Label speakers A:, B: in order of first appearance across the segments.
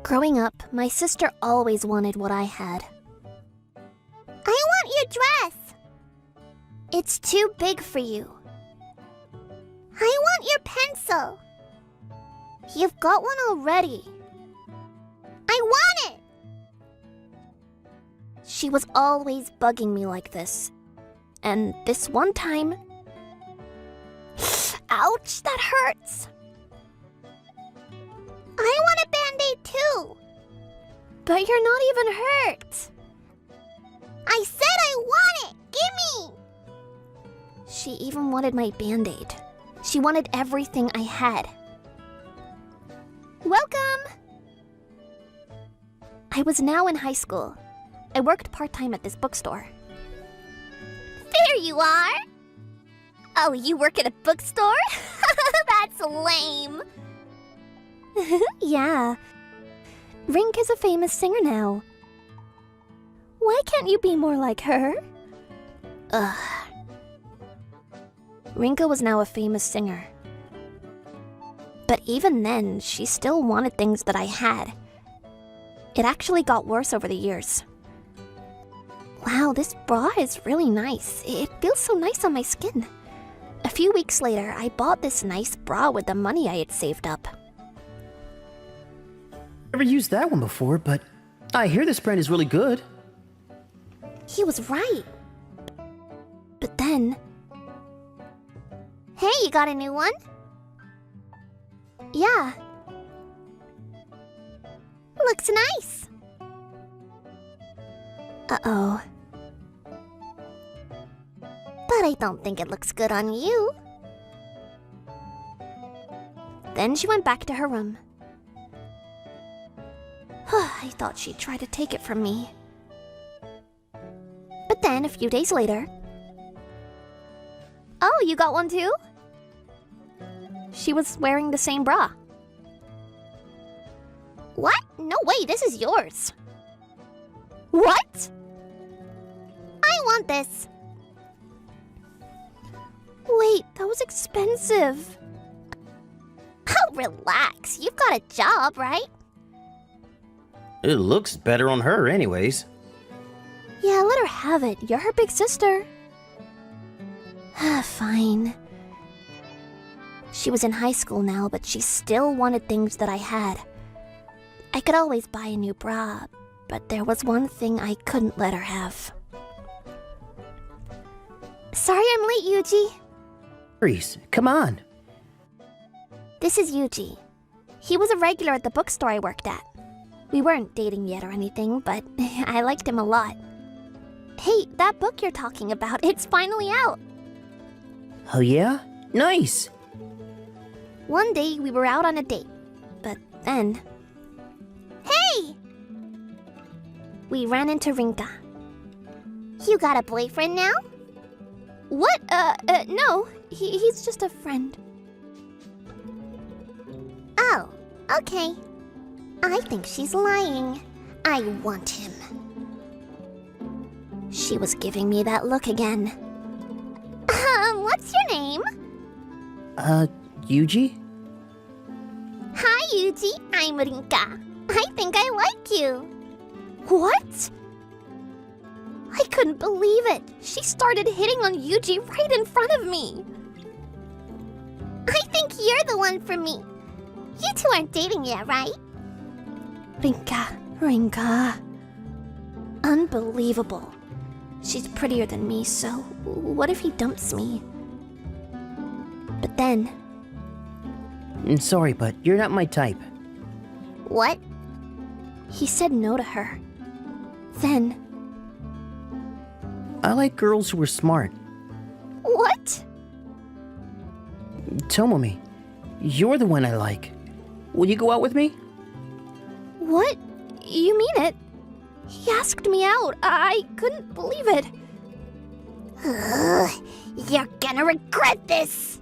A: Growing up, my sister always wanted what I had.
B: I want your dress!
A: It's too big for you.
B: I want your pencil!
A: You've got one already.
B: I want it!
A: She was always bugging me like this. And this one time... Ouch, that hurts!
B: I want a Band-Aid too!
A: But you're not even hurt!
B: I said I want it! Gimme!
A: She even wanted my Band-Aid. She wanted everything I had. Welcome! I was now in high school. I worked part-time at this bookstore.
B: There you are! Oh, you work at a bookstore? That's lame!
A: Yeah. Rink is a famous singer now. Why can't you be more like her? Ugh. Rinka was now a famous singer. But even then, she still wanted things that I had. It actually got worse over the years. Wow, this bra is really nice. It feels so nice on my skin. A few weeks later, I bought this nice bra with the money I had saved up.
C: Never used that one before, but I hear this brand is really good.
A: He was right. But then...
B: Hey, you got a new one?
A: Yeah.
B: Looks nice.
A: Uh-oh.
B: But I don't think it looks good on you.
A: Then she went back to her room. I thought she'd try to take it from me. But then, a few days later... Oh, you got one too? She was wearing the same bra.
B: What? No way, this is yours.
A: What?
B: I want this.
A: Wait, that was expensive.
B: Oh, relax. You've got a job, right?
C: It looks better on her anyways.
A: Yeah, let her have it. You're her big sister. Fine. She was in high school now, but she still wanted things that I had. I could always buy a new bra, but there was one thing I couldn't let her have.
B: Sorry I'm late, Yuji.
C: Reese, come on.
A: This is Yuji. He was a regular at the bookstore I worked at. We weren't dating yet or anything, but I liked him a lot. Hey, that book you're talking about, it's finally out.
C: Oh yeah? Nice!
A: One day we were out on a date, but then...
B: Hey!
A: We ran into Rinka.
B: You got a boyfriend now?
A: What? No. He's just a friend.
B: Oh, okay. I think she's lying. I want him.
A: She was giving me that look again.
B: What's your name?
C: Yuji?
B: Hi, Yuji. I'm Rinka. I think I like you.
A: What? I couldn't believe it. She started hitting on Yuji right in front of me.
B: I think you're the one for me. You two aren't dating yet, right?
A: Rinka. Unbelievable. She's prettier than me, so what if he dumps me? But then...
C: Sorry, but you're not my type.
B: What?
A: He said no to her. Then...
C: I like girls who are smart.
A: What?
C: Tomomi, you're the one I like. Will you go out with me?
A: What? You mean it? He asked me out. I couldn't believe it.
B: Ugh, you're gonna regret this!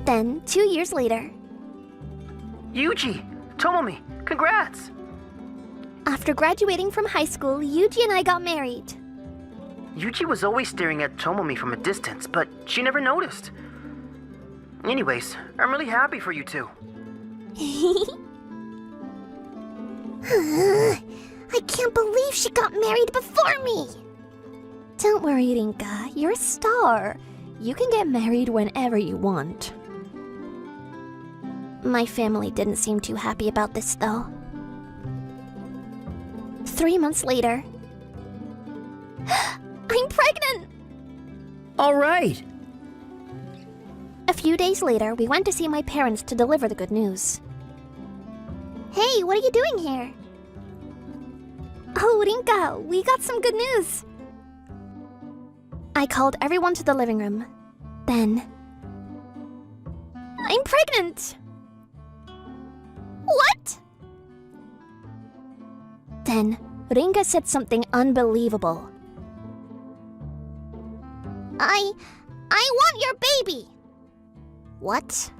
A: Then, 2 years later...
C: Yuji! Tomomi! Congrats!
A: After graduating from high school, Yuji and I got married.
C: Yuji was always staring at Tomomi from a distance, but she never noticed. Anyways, I'm really happy for you two.
B: I can't believe she got married before me!
A: Don't worry, Rinka. You're a star. You can get married whenever you want. My family didn't seem too happy about this, though. 3 months later... I'm pregnant!
D: All right.
A: A few days later, we went to see my parents to deliver the good news.
B: Hey, what are you doing here?
A: Oh, Rinka, we got some good news. I called everyone to the living room. Then... I'm pregnant!
B: What?
A: Then, Rinka said something unbelievable.
B: I want your baby!
A: What?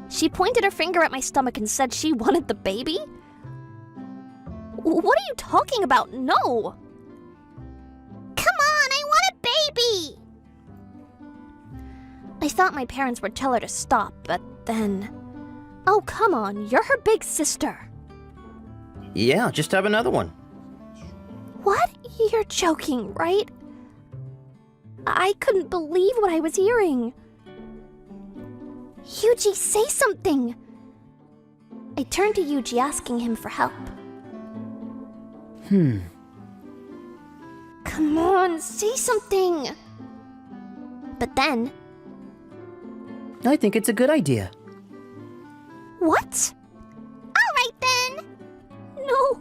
A: She pointed her finger at my stomach and said she wanted the baby? What are you talking about? No!
B: Come on, I want a baby!
A: I thought my parents would tell her to stop, but then... Oh, come on, you're her big sister.
D: Yeah, just have another one.
A: What? You're joking, right? I couldn't believe what I was hearing. Yuji, say something! I turned to Yuji asking him for help. Come on, say something! But then...
D: I think it's a good idea.
A: What?
B: Alright then!
A: No!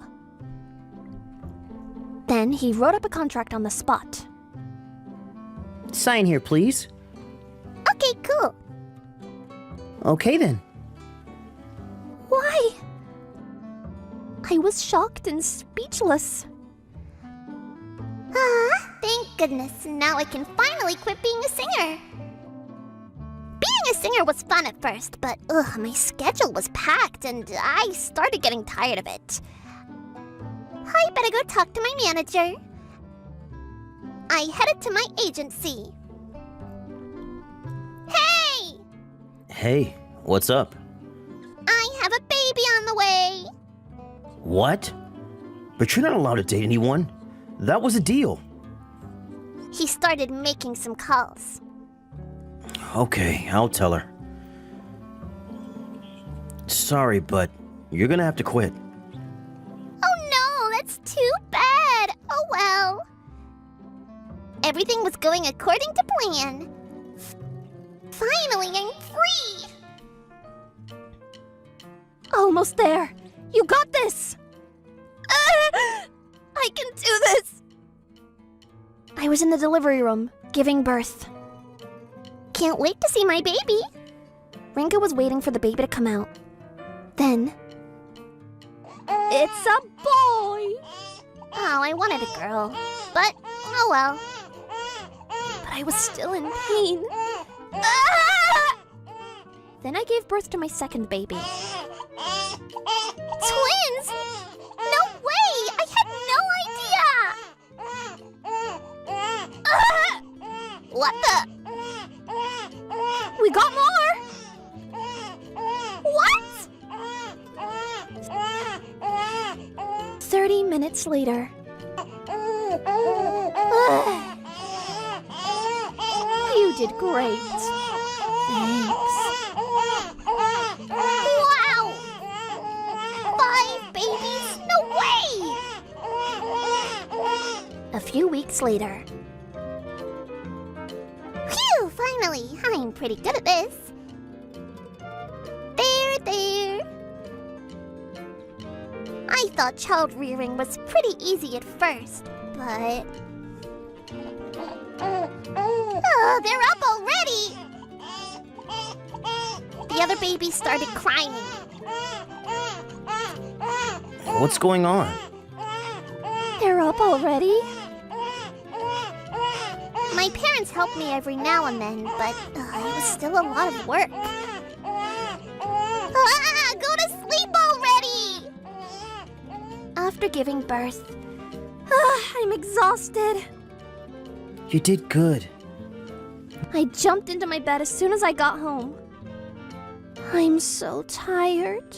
A: Then he wrote up a contract on the spot.
D: Sign here, please.
B: Okay, cool.
D: Okay then.
A: Why? I was shocked and speechless.
B: Thank goodness, now I can finally quit being a singer. Being a singer was fun at first, but my schedule was packed and I started getting tired of it. I better go talk to my manager. I headed to my agency. Hey!
D: Hey, what's up?
B: I have a baby on the way.
D: What? But you're not allowed to date anyone. That was a deal.
B: He started making some calls.
D: Okay, I'll tell her. Sorry, but you're gonna have to quit.
B: Oh no, that's too bad. Oh well. Everything was going according to plan. Finally, I'm free!
A: Almost there. You got this! I can do this! I was in the delivery room, giving birth.
B: Can't wait to see my baby.
A: Rinka was waiting for the baby to come out. Then... It's a boy!
B: Oh, I wanted a girl. But, oh well.
A: But I was still in pain. Then I gave birth to my second baby.
B: Twins? No way! I had no idea! What the?
A: We got more!
B: What?
A: 30 minutes later. You did great. Thanks.
B: Wow! 5 babies? No way!
A: A few weeks later.
B: Phew, finally! I'm pretty good at this. There. I thought child rearing was pretty easy at first, but... Oh, they're up already! The other baby started crying.
D: What's going on?
A: They're up already?
B: My parents helped me every now and then, but it was still a lot of work. Go to sleep already!
A: After giving birth, I'm exhausted.
D: You did good.
A: I jumped into my bed as soon as I got home. I'm so tired.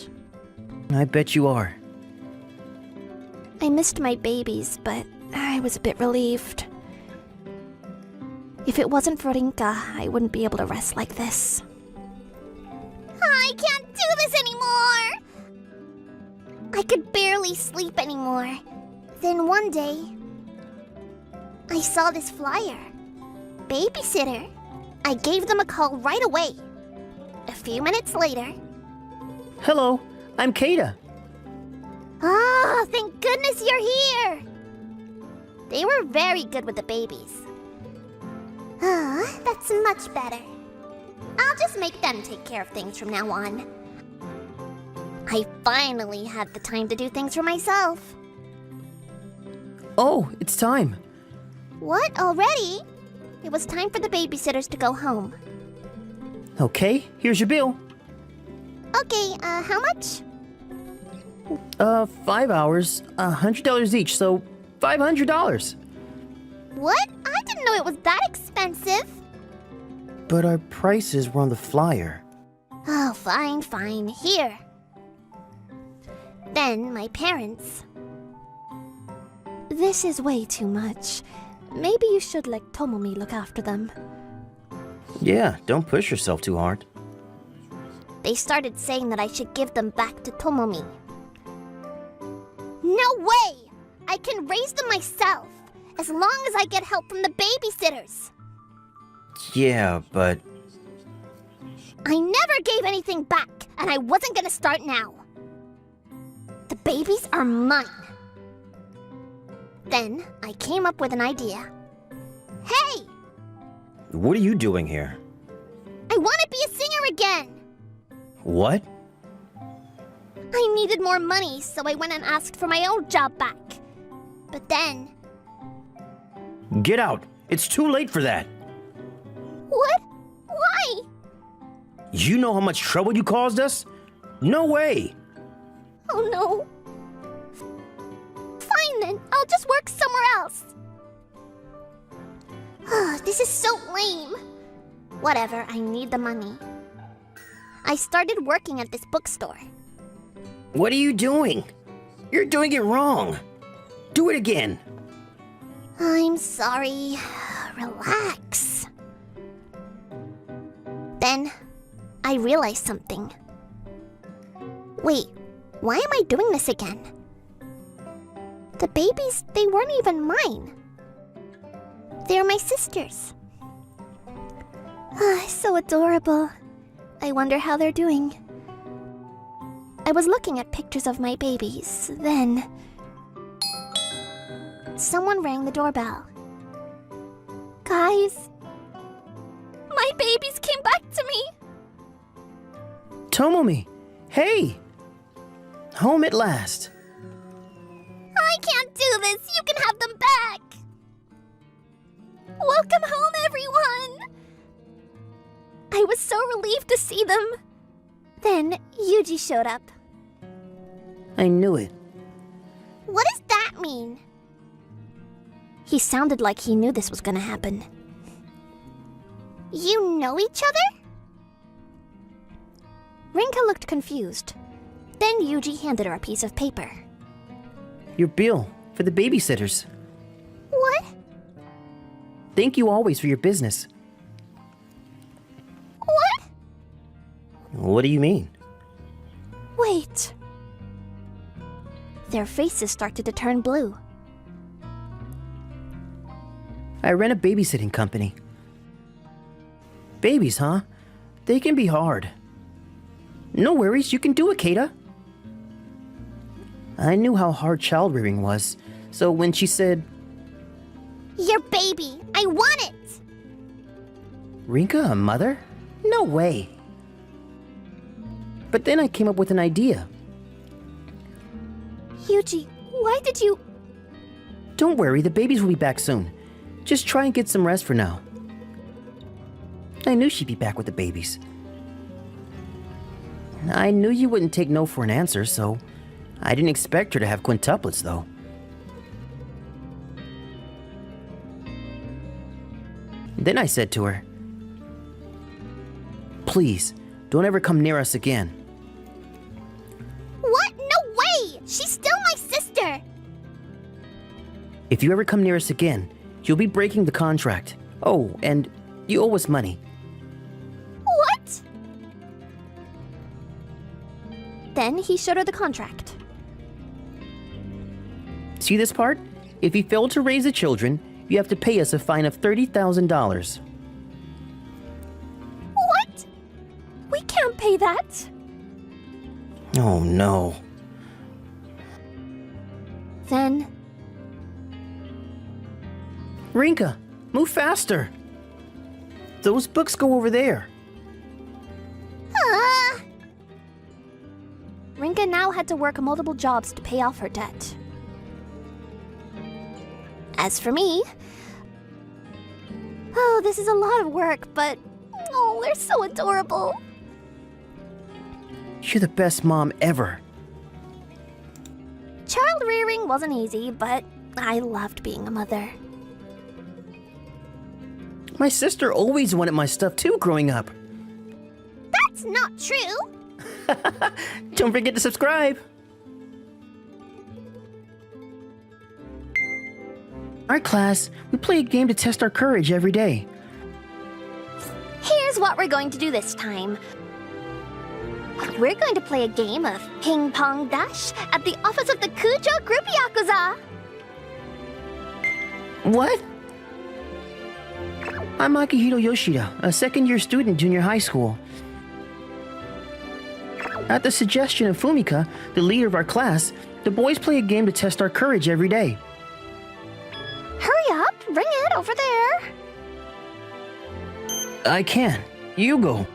D: I bet you are.
A: I missed my babies, but I was a bit relieved. If it wasn't for Rinka, I wouldn't be able to rest like this.
B: I can't do this anymore! I could barely sleep anymore. Then one day, I saw this flyer. Babysitter. I gave them a call right away. A few minutes later...
D: Hello, I'm Kata.
B: Oh, thank goodness you're here! They were very good with the babies. Ah, that's much better. I'll just make them take care of things from now on. I finally had the time to do things for myself.
D: Oh, it's time.
B: What, already? It was time for the babysitters to go home.
D: Okay, here's your bill.
B: Okay, how much?
D: 5 hours, $100 each, so $500.
B: What? I didn't know it was that expensive.
D: But our prices were on the flyer.
B: Oh, fine. Here. Then my parents.
A: This is way too much. Maybe you should let Tomomi look after them.
D: Yeah, don't push yourself too hard.
B: They started saying that I should give them back to Tomomi. No way! I can raise them myself, as long as I get help from the babysitters.
D: Yeah, but...
B: I never gave anything back, and I wasn't gonna start now. The babies are mine. Then I came up with an idea. Hey!
D: What are you doing here?
B: I want to be a singer again!
D: What?
B: I needed more money, so I went and asked for my old job back. But then...
D: Get out! It's too late for that!
B: What? Why?
D: You know how much trouble you caused us? No way!
B: Oh no. Fine then, I'll just work somewhere else. This is so lame. Whatever, I need the money. I started working at this bookstore.
D: What are you doing? You're doing it wrong. Do it again.
B: I'm sorry. Relax. Then, I realized something. Wait, why am I doing this again? The babies, they weren't even mine. They're my sisters.
A: So adorable. I wonder how they're doing. I was looking at pictures of my babies, then... Someone rang the doorbell. Guys, my babies came back to me!
D: Tomomi, hey! Home at last.
B: I can't do this! You can have them back!
A: Welcome home, everyone! I was so relieved to see them. Then Yuji showed up.
D: I knew it.
B: What does that mean?
A: He sounded like he knew this was gonna happen.
B: You know each other?
A: Rinka looked confused. Then Yuji handed her a piece of paper.
D: Your bill for the babysitters.
B: What?
D: Thank you always for your business.
B: What?
D: What do you mean?
A: Wait. Their faces started to turn blue.
D: I ran a babysitting company. Babies, huh? They can be hard. No worries, you can do it, Kata. I knew how hard child rearing was, so when she said,
B: Your baby! I want it!
D: Rinka, a mother? No way. But then I came up with an idea.
A: Yuji, why did you...
D: Don't worry, the babies will be back soon. Just try and get some rest for now. I knew she'd be back with the babies. I knew you wouldn't take no for an answer, so I didn't expect her to have quintuplets, though. Then I said to her, Please, don't ever come near us again.
B: What? She's still my sister!
D: If you ever come near us again, you'll be breaking the contract. Oh, and you owe us money.
B: What?
A: Then he showed her the contract.
D: See this part? If you fail to raise the children, you have to pay us a fine of $30,000.
B: What?
A: We can't pay that.
D: Oh no.
A: Then
D: Rinka, move faster. Those books go over there.
A: Rinka now had to work multiple jobs to pay off her debt. As for me, oh, this is a lot of work, but oh, they're so adorable.
D: You're the best mom ever.
A: Child rearing wasn't easy, but I loved being a mother.
D: My sister always wanted my stuff too growing up.
B: That's not true!
D: Don't forget to subscribe. Our class, we play a game to test our courage every day.
A: Here's what we're going to do this time. We're going to play a game of ping pong dash at the office of the Kujo Group Yakuza.
D: What? I'm Akihiro Yoshida, a second-year student junior high school. At the suggestion of Fumika, the leader of our class, the boys play a game to test our courage every day.
A: Hurry up, bring it over there.
D: I can. You go.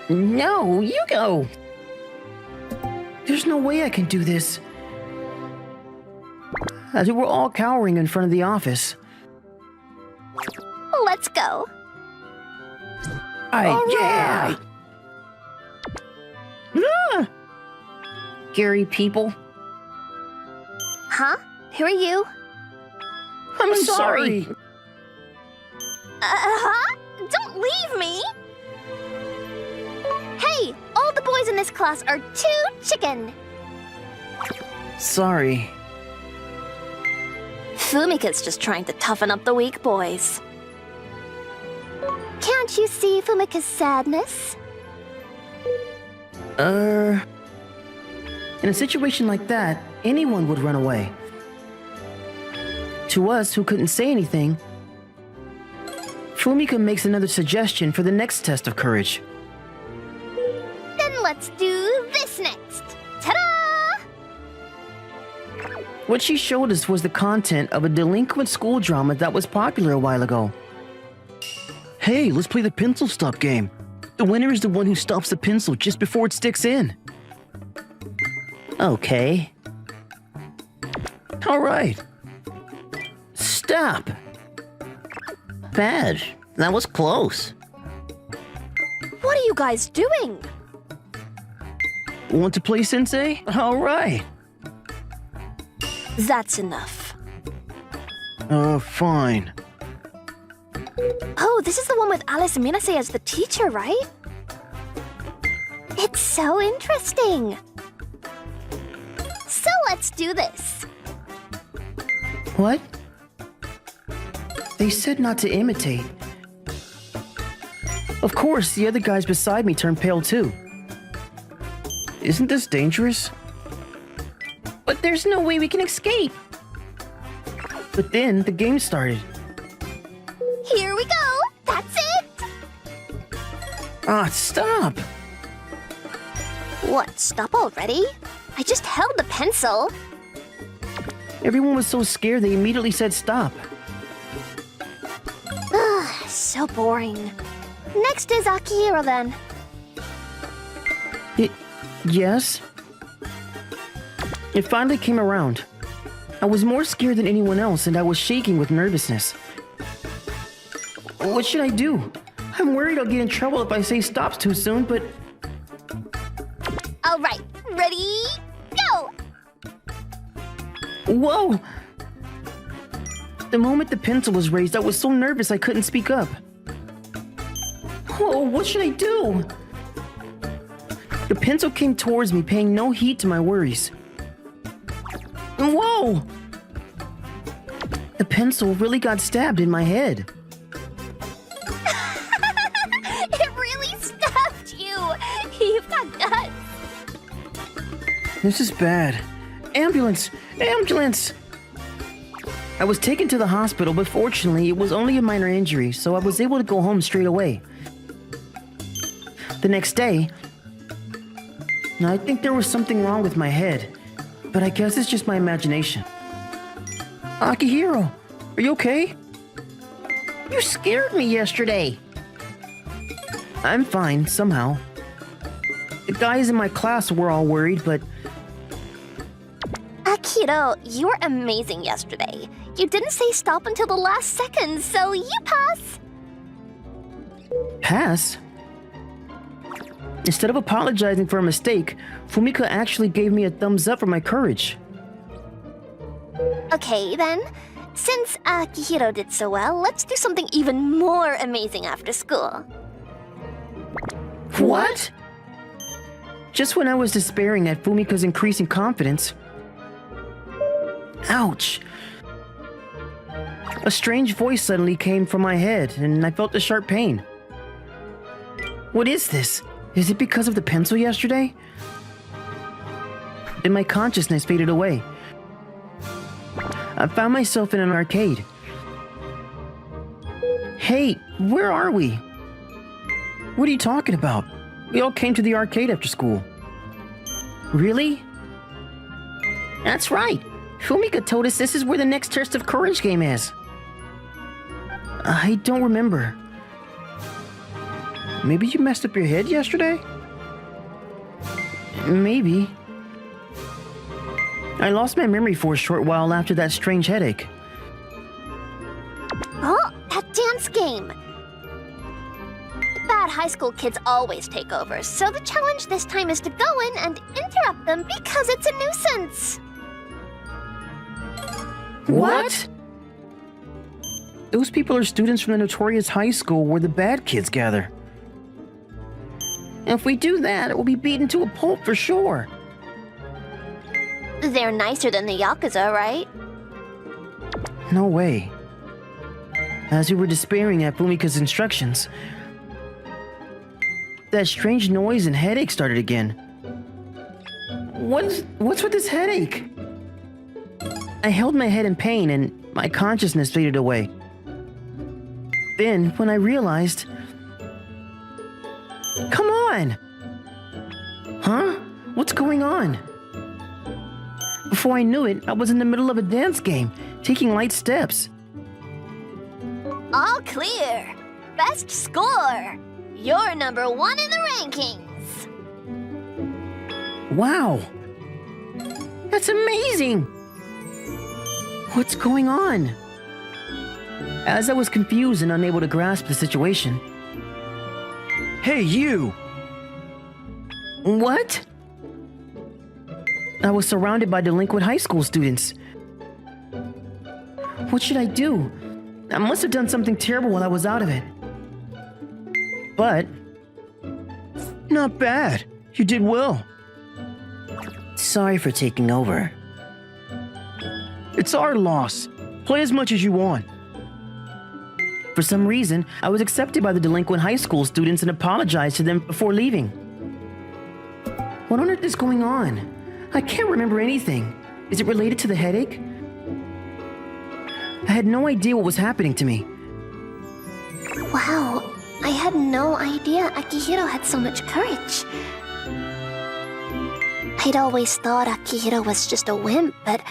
D: No, you go. There's no way I can do this. As we were all cowering in front of the office.
A: Let's go.
D: Yeah! Ah! Scary people.
A: Huh? Who are you?
D: I'm sorry.
A: Huh? Don't leave me! Hey, all the boys in this class are too chicken.
D: Sorry.
A: Fumika's just trying to toughen up the weak boys. Can't you see Fumika's sadness?
D: In a situation like that, anyone would run away. To us, who couldn't say anything, Fumika makes another suggestion for the next test of courage.
B: Then let's do this next. Ta-da!
D: What she showed us was the content of a delinquent school drama that was popular a while ago. Hey, let's play the pencil stop game. The winner is the one who stops the pencil just before it sticks in. Okay. All right. Stop.
E: Bad. That was close.
A: What are you guys doing?
D: Want to play, Sensei? All right.
A: That's enough.
D: Fine.
A: Oh, this is the one with Alice Minase as the teacher, right? It's so interesting.
B: So let's do this.
D: What? They said not to imitate. Of course, the other guys beside me turned pale too. Isn't this dangerous? But there's no way we can escape. But then the game started.
B: Here we go. That's it.
D: Ah, stop!
A: What, stop already? I just held the pencil.
D: Everyone was so scared they immediately said stop.
A: So boring.
B: Next is Akihiro then.
D: Yes? It finally came around. I was more scared than anyone else and I was shaking with nervousness. What should I do? I'm worried I'll get in trouble if I say stops too soon, but...
B: All right, ready, go!
D: Whoa! The moment the pencil was raised, I was so nervous I couldn't speak up. Oh, what should I do? The pencil came towards me, paying no heed to my worries. Whoa! The pencil really got stabbed in my head.
B: It really stabbed you! You've got guts!
D: This is bad. Ambulance! Ambulance! I was taken to the hospital, but fortunately it was only a minor injury, so I was able to go home straight away. The next day, I think there was something wrong with my head, but I guess it's just my imagination. Akihiro, are you okay?
E: You scared me yesterday.
D: I'm fine, somehow. The guys in my class were all worried, but
B: Akihiro, you were amazing yesterday. You didn't say stop until the last second, so you pass.
D: pass? Instead of apologizing for a mistake, Fumika actually gave me a thumbs up for my courage.
B: Okay, then. Since Akihiro did so well, let's do something even more amazing after school.
D: What? Just when I was despairing at Fumika's increasing confidence. Ouch. A strange voice suddenly came from my head, and I felt a sharp pain. What is this? Is it because of the pencil yesterday? Then my consciousness faded away. I found myself in an arcade. Hey, where are we? What are you talking about? We all came to the arcade after school. Really? That's right. Fumika told us this is where the next Test of Courage game is. I don't remember. Maybe you messed up your head yesterday? Maybe. I lost my memory for a short while after that strange headache.
B: Oh, that dance game! Bad high school kids always take over, so the challenge this time is to go in and interrupt them because it's a nuisance.
D: What? Those people are students from the notorious high school where the bad kids gather. If we do that, it will be beaten to a pulp for sure.
B: They're nicer than the Yakuza, right?
D: No way. As we were despairing at Fumika's instructions, that strange noise and headache started again. What's with this headache? I held my head in pain and my consciousness faded away. Then, when I realized... Come on! Huh? What's going on? Before I knew it, I was in the middle of a dance game, taking light steps.
B: All clear! Best score! You're number 1 in the rankings!
D: Wow! That's amazing! What's going on? As I was confused and unable to grasp the situation...
F: Hey, you!
D: What? I was surrounded by delinquent high school students. What should I do? I must have done something terrible while I was out of it. But...
F: Not bad. You did well.
D: Sorry for taking over.
F: It's our loss. Play as much as you want.
D: For some reason, I was accepted by the delinquent high school students and apologized to them before leaving. What on earth is going on? I can't remember anything. Is it related to the headache? I had no idea what was happening to me.
B: Wow, I had no idea Akihiro had so much courage. I'd always thought Akihiro was just a wimp, but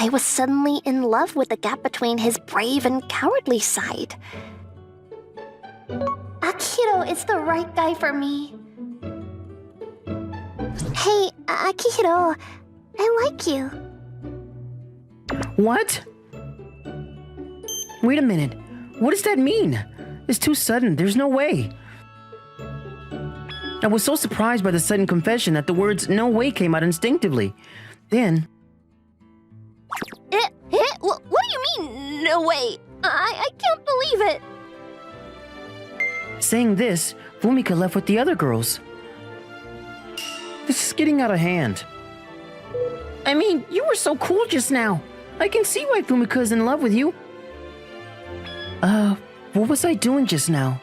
B: I was suddenly in love with the gap between his brave and cowardly side. Akihiro is the right guy for me. Hey, Akihiro, I like you.
D: What? Wait a minute. What does that mean? It's too sudden. There's no way. I was so surprised by the sudden confession that the words "no way" came out instinctively. Then...
B: What do you mean, no way? I can't believe it.
D: Saying this, Fumika left with the other girls. This is getting out of hand.
E: I mean, you were so cool just now. I can see why Fumika's in love with you.
D: What was I doing just now?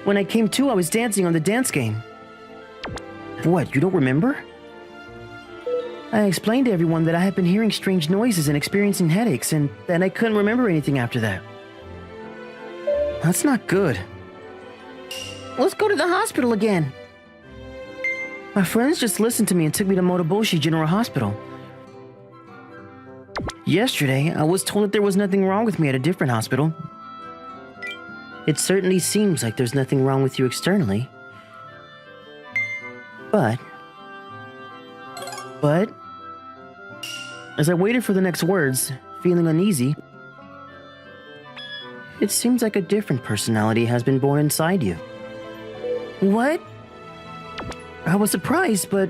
D: When I came to, I was dancing on the dance game. What, you don't remember? I explained to everyone that I had been hearing strange noises and experiencing headaches, and that I couldn't remember anything after that. That's not good.
E: Let's go to the hospital again.
D: My friends just listened to me and took me to Motoboshi General Hospital. Yesterday, I was told that there was nothing wrong with me at a different hospital. It certainly seems like there's nothing wrong with you externally. But, as I waited for the next words, feeling uneasy, it seems like a different personality has been born inside you.
E: What?
D: I was surprised, but...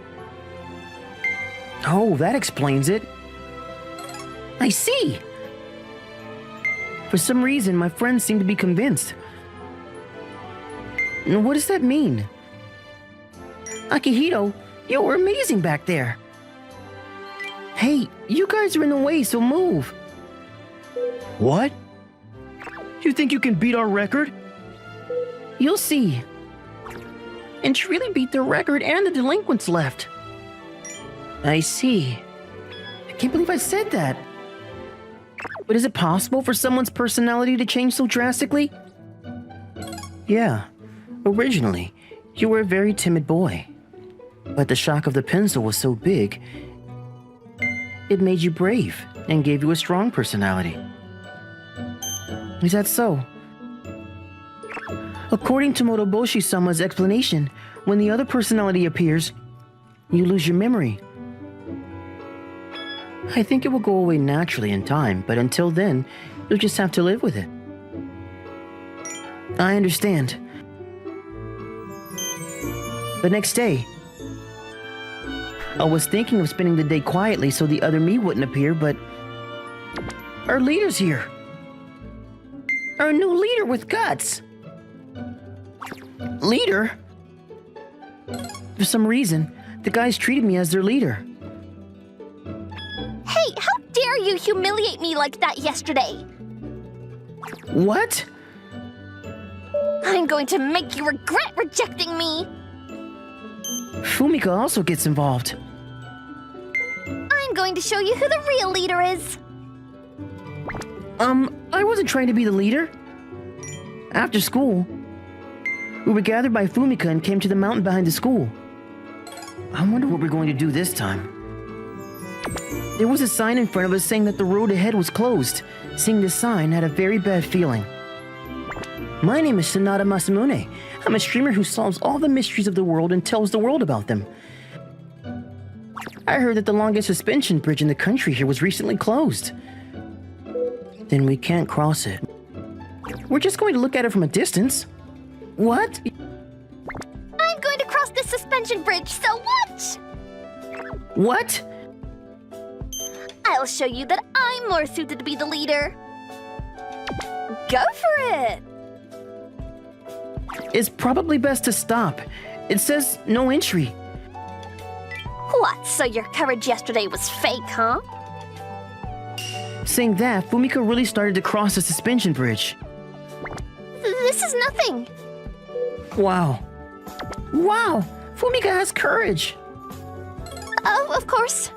D: Oh, that explains it.
E: I see.
D: For some reason, my friends seem to be convinced. What does that mean?
E: Akihito, you were amazing back there.
D: Hey, you guys are in the way, so move.
F: What? You think you can beat our record?
E: You'll see. And she really beat the record and the delinquents left.
D: I see. I can't believe I said that. But is it possible for someone's personality to change so drastically? Yeah. Originally, you were a very timid boy. But the shock of the pencil was so big, it made you brave and gave you a strong personality. Is that so? According to Motoboshi-sama's explanation, when the other personality appears, you lose your memory. I think it will go away naturally in time, but until then, you'll just have to live with it. I understand. The next day, I was thinking of spending the day quietly so the other me wouldn't appear, but our leader's here.
E: Our new leader with guts.
D: Leader? For some reason, the guys treated me as their leader.
B: Hey, how dare you humiliate me like that yesterday?
D: What?
B: I'm going to make you regret rejecting me.
D: Fumika also gets involved.
B: I'm going to show you who the real leader is.
D: I wasn't trying to be the leader. After school, we were gathered by Fumika and came to the mountain behind the school. I wonder what we're going to do this time. There was a sign in front of us saying that the road ahead was closed. Seeing this sign had a very bad feeling. My name is Sanada Masamune. I'm a streamer who solves all the mysteries of the world and tells the world about them. I heard that the longest suspension bridge in the country here was recently closed. Then we can't cross it. We're just going to look at it from a distance. What?
B: I'm going to cross this suspension bridge, so what?
D: What?
B: I'll show you that I'm more suited to be the leader. Go for it!
D: It's probably best to stop. It says no entry.
B: What, so your courage yesterday was fake, huh?
D: Saying that, Fumika really started to cross the suspension bridge.
B: This is nothing.
D: Wow. Wow! Fumika has courage!
B: Oh, of course.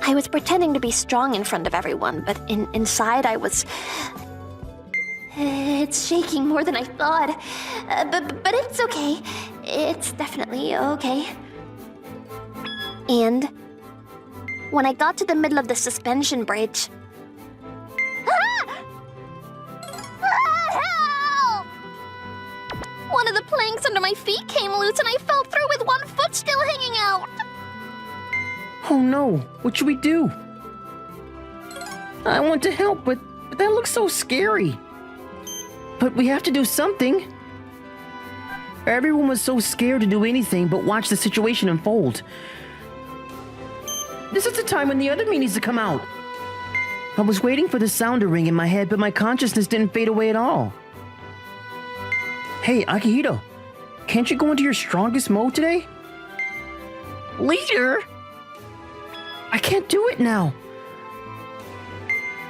B: I was pretending to be strong in front of everyone, but inside I was... It's shaking more than I thought. But it's okay. It's definitely okay. And when I got to the middle of the suspension bridge... Ah! Ah, help! One of the planks under my feet came loose and I fell through with one foot still hanging out.
D: Oh no, what should we do? I want to help, but that looks so scary. But we have to do something. Everyone was so scared to do anything but watch the situation unfold. This is the time when the other me needs to come out. I was waiting for the sound to ring in my head, but my consciousness didn't fade away at all. Hey, Akihito.
F: Can't you go into your strongest mode today?
E: Leader?
F: I can't do it now.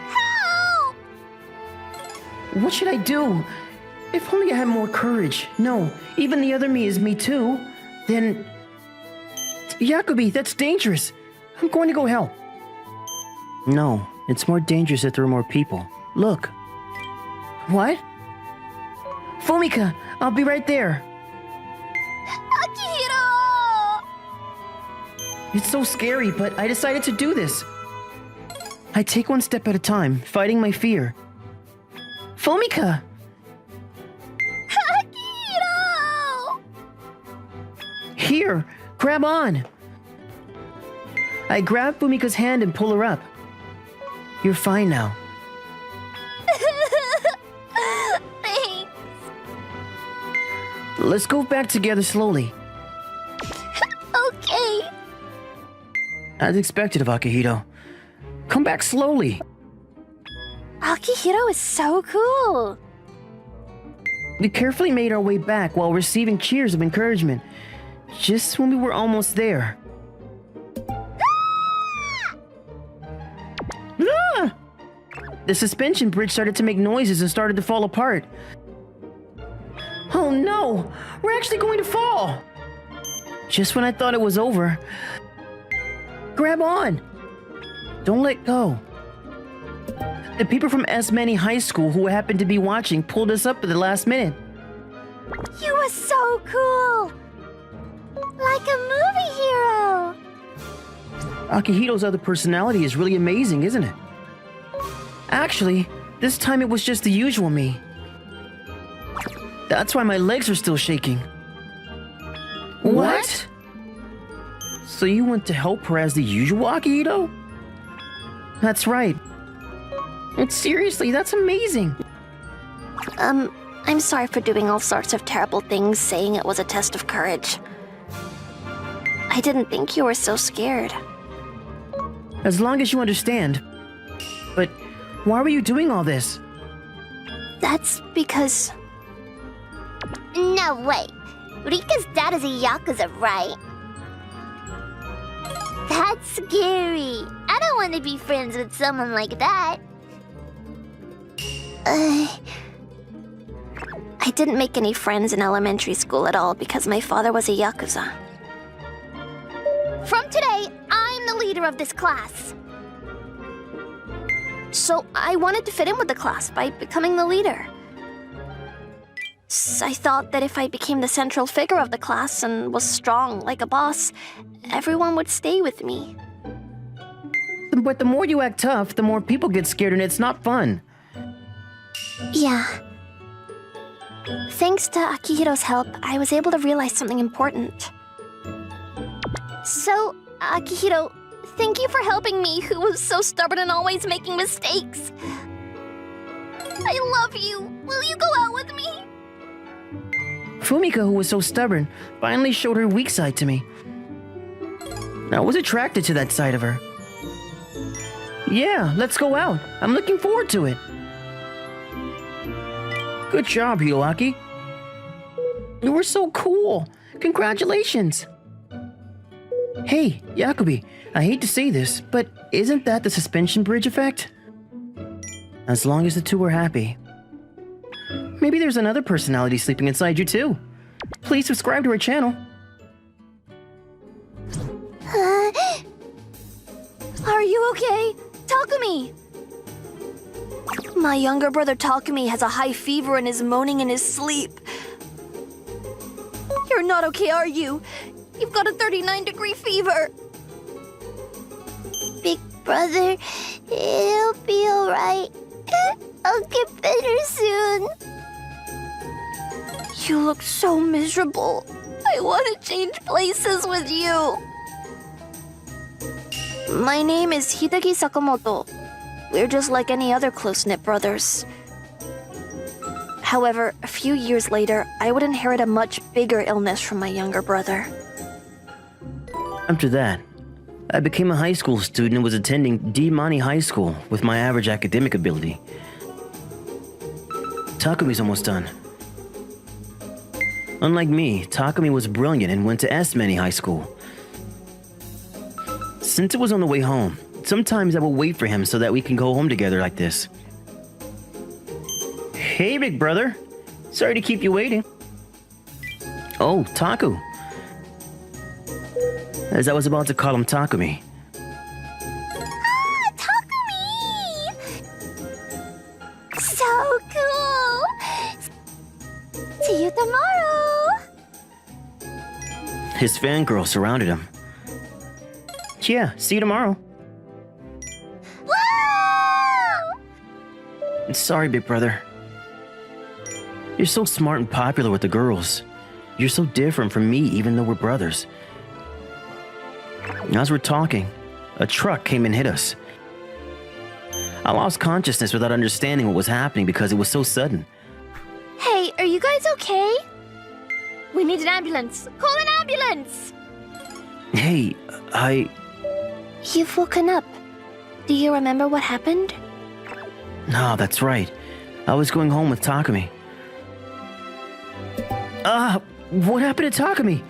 B: Help!
F: What should I do? If only I had more courage. No, even the other me is me too. Then... Jacobi, that's dangerous. I'm going to go help. No, it's more dangerous if there are more people. Look. What? Fumika, I'll be right there.
B: Akihiro!
F: It's so scary, but I decided to do this. I take one step at a time, fighting my fear. Fumika!
B: Akihiro!
F: Here, grab on. I grab Fumika's hand and pull her up. You're fine now.
B: Thanks.
F: Let's go back together slowly.
B: Okay.
F: As expected of Akihito. Come back slowly.
A: Akihiro is so cool.
F: We carefully made our way back while receiving cheers of encouragement. Just when we were almost there. Ah! The suspension bridge started to make noises and started to fall apart. Oh no! We're actually going to fall! Just when I thought it was over. Grab on! Don't let go. The people from S. Many High School who happened to be watching pulled us up at the last minute.
A: You are so cool.
B: Like a movie hero.
F: Akihito's other personality is really amazing, isn't it? Actually, this time it was just the usual me. That's why my legs are still shaking. What? So you went to help her as the usual Akihito? That's right. And seriously, that's amazing.
A: I'm sorry for doing all sorts of terrible things, saying it was a test of courage. I didn't think you were so scared.
F: As long as you understand. But why were you doing all this?
A: That's because...
B: No, wait. Rika's dad is a Yakuza, right? That's scary. I don't want to be friends with someone like that.
A: I didn't make any friends in elementary school at all because my father was a Yakuza.
B: From today, I'm the leader of this class.
A: So I wanted to fit in with the class by becoming the leader. I thought that if I became the central figure of the class and was strong like a boss, everyone would stay with me.
F: But the more you act tough, the more people get scared and it's not fun.
A: Yeah. Thanks to Akihiro's help, I was able to realize something important.
B: So, Akihiro, thank you for helping me, who was so stubborn and always making mistakes. I love you. Will you go out with me?
F: Fumika, who was so stubborn, finally showed her weak side to me. I was attracted to that side of her. Yeah, let's go out. I'm looking forward to it. Good job, Hiroaki. You were so cool. Congratulations. Hey, Jacobi, I hate to say this, but isn't that the suspension bridge effect? As long as the two are happy. Maybe there's another personality sleeping inside you too. Please subscribe to our channel.
A: Are you okay? Takumi! My younger brother Takumi has a high fever and is moaning in his sleep. You're not okay, are you? You've got a 39-degree fever.
B: Big brother, it'll be alright. I'll get better soon.
A: You look so miserable. I want to change places with you. My name is Hideki Sakamoto. We're just like any other close-knit brothers. However, a few years later, I would inherit a much bigger illness from my younger brother.
F: After that, I became a high school student and was attending D. Mani High School with my average academic ability. Takumi's almost done.
D: Unlike me, Takumi was brilliant and went to S-Many High School. Since it was on the way home, sometimes I will wait for him so that we can go home together like this. Hey, big brother. Sorry to keep you waiting. Oh, Taku. As I was about to call him Takumi.
B: Ah, Takumi! So cool! See you tomorrow!
D: His fangirl surrounded him. Yeah, see you tomorrow.
B: Wow!
D: Sorry, big brother. You're so smart and popular with the girls. You're so different from me even though we're brothers. As we're talking, a truck came and hit us. I lost consciousness without understanding what was happening because it was so sudden.
A: Hey, are you guys okay? We need an ambulance. Call an ambulance!
D: Hey,
A: You've woken up. Do you remember what happened?
D: No, that's right. I was going home with Takumi. What happened to Takumi?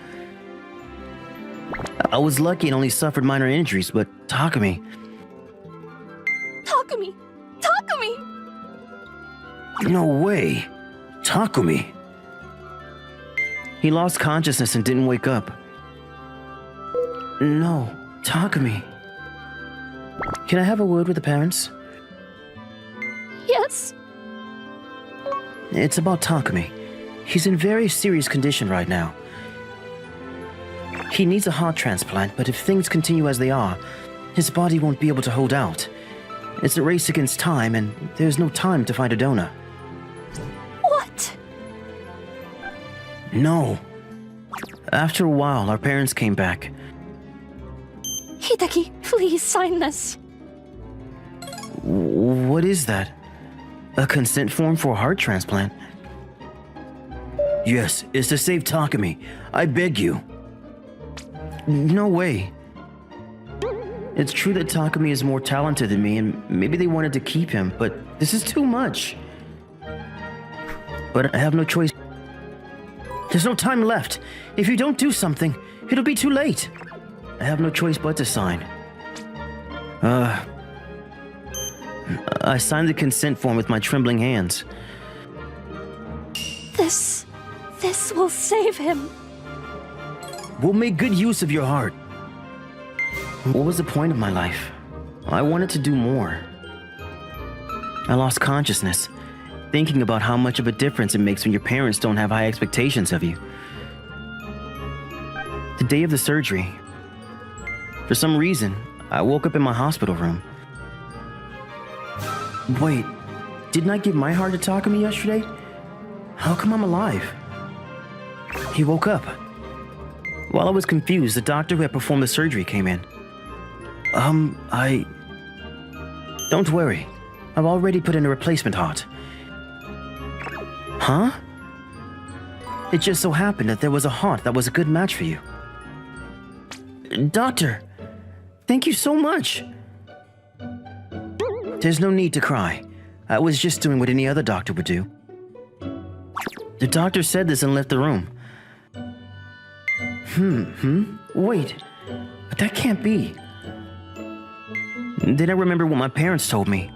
D: I was lucky and only suffered minor injuries, but Takumi...
A: Takumi! Takumi!
D: No way. Takumi. He lost consciousness and didn't wake up. No, Takumi. Can I have a word with the parents?
A: Yes.
D: It's about Takumi. He's in very serious condition right now. He needs a heart transplant, but if things continue as they are, his body won't be able to hold out. It's a race against time, and there's no time to find a donor.
A: What?
D: No. After a while, our parents came back.
A: Hideki, please sign this.
D: What is that? A consent form for a heart transplant? Yes, it's to save Takumi. I beg you. No way. It's true that Takumi is more talented than me, and maybe they wanted to keep him, but this is too much. But I have no choice. There's no time left. If you don't do something, it'll be too late. I have no choice but to sign. I signed the consent form with my trembling hands.
A: This will save him.
D: We'll make good use of your heart. What was the point of my life? I wanted to do more. I lost consciousness, thinking about how much of a difference it makes when your parents don't have high expectations of you. The day of the surgery, for some reason, I woke up in my hospital room. Wait, didn't I give my heart to Takumi yesterday? How come I'm alive? He woke up. While I was confused, the doctor who had performed the surgery came in. Don't worry. I've already put in a replacement heart. Huh? It just so happened that there was a heart that was a good match for you. Doctor, thank you so much. There's no need to cry. I was just doing what any other doctor would do. The doctor said this and left the room. Wait, but that can't be. Then I remember what my parents told me.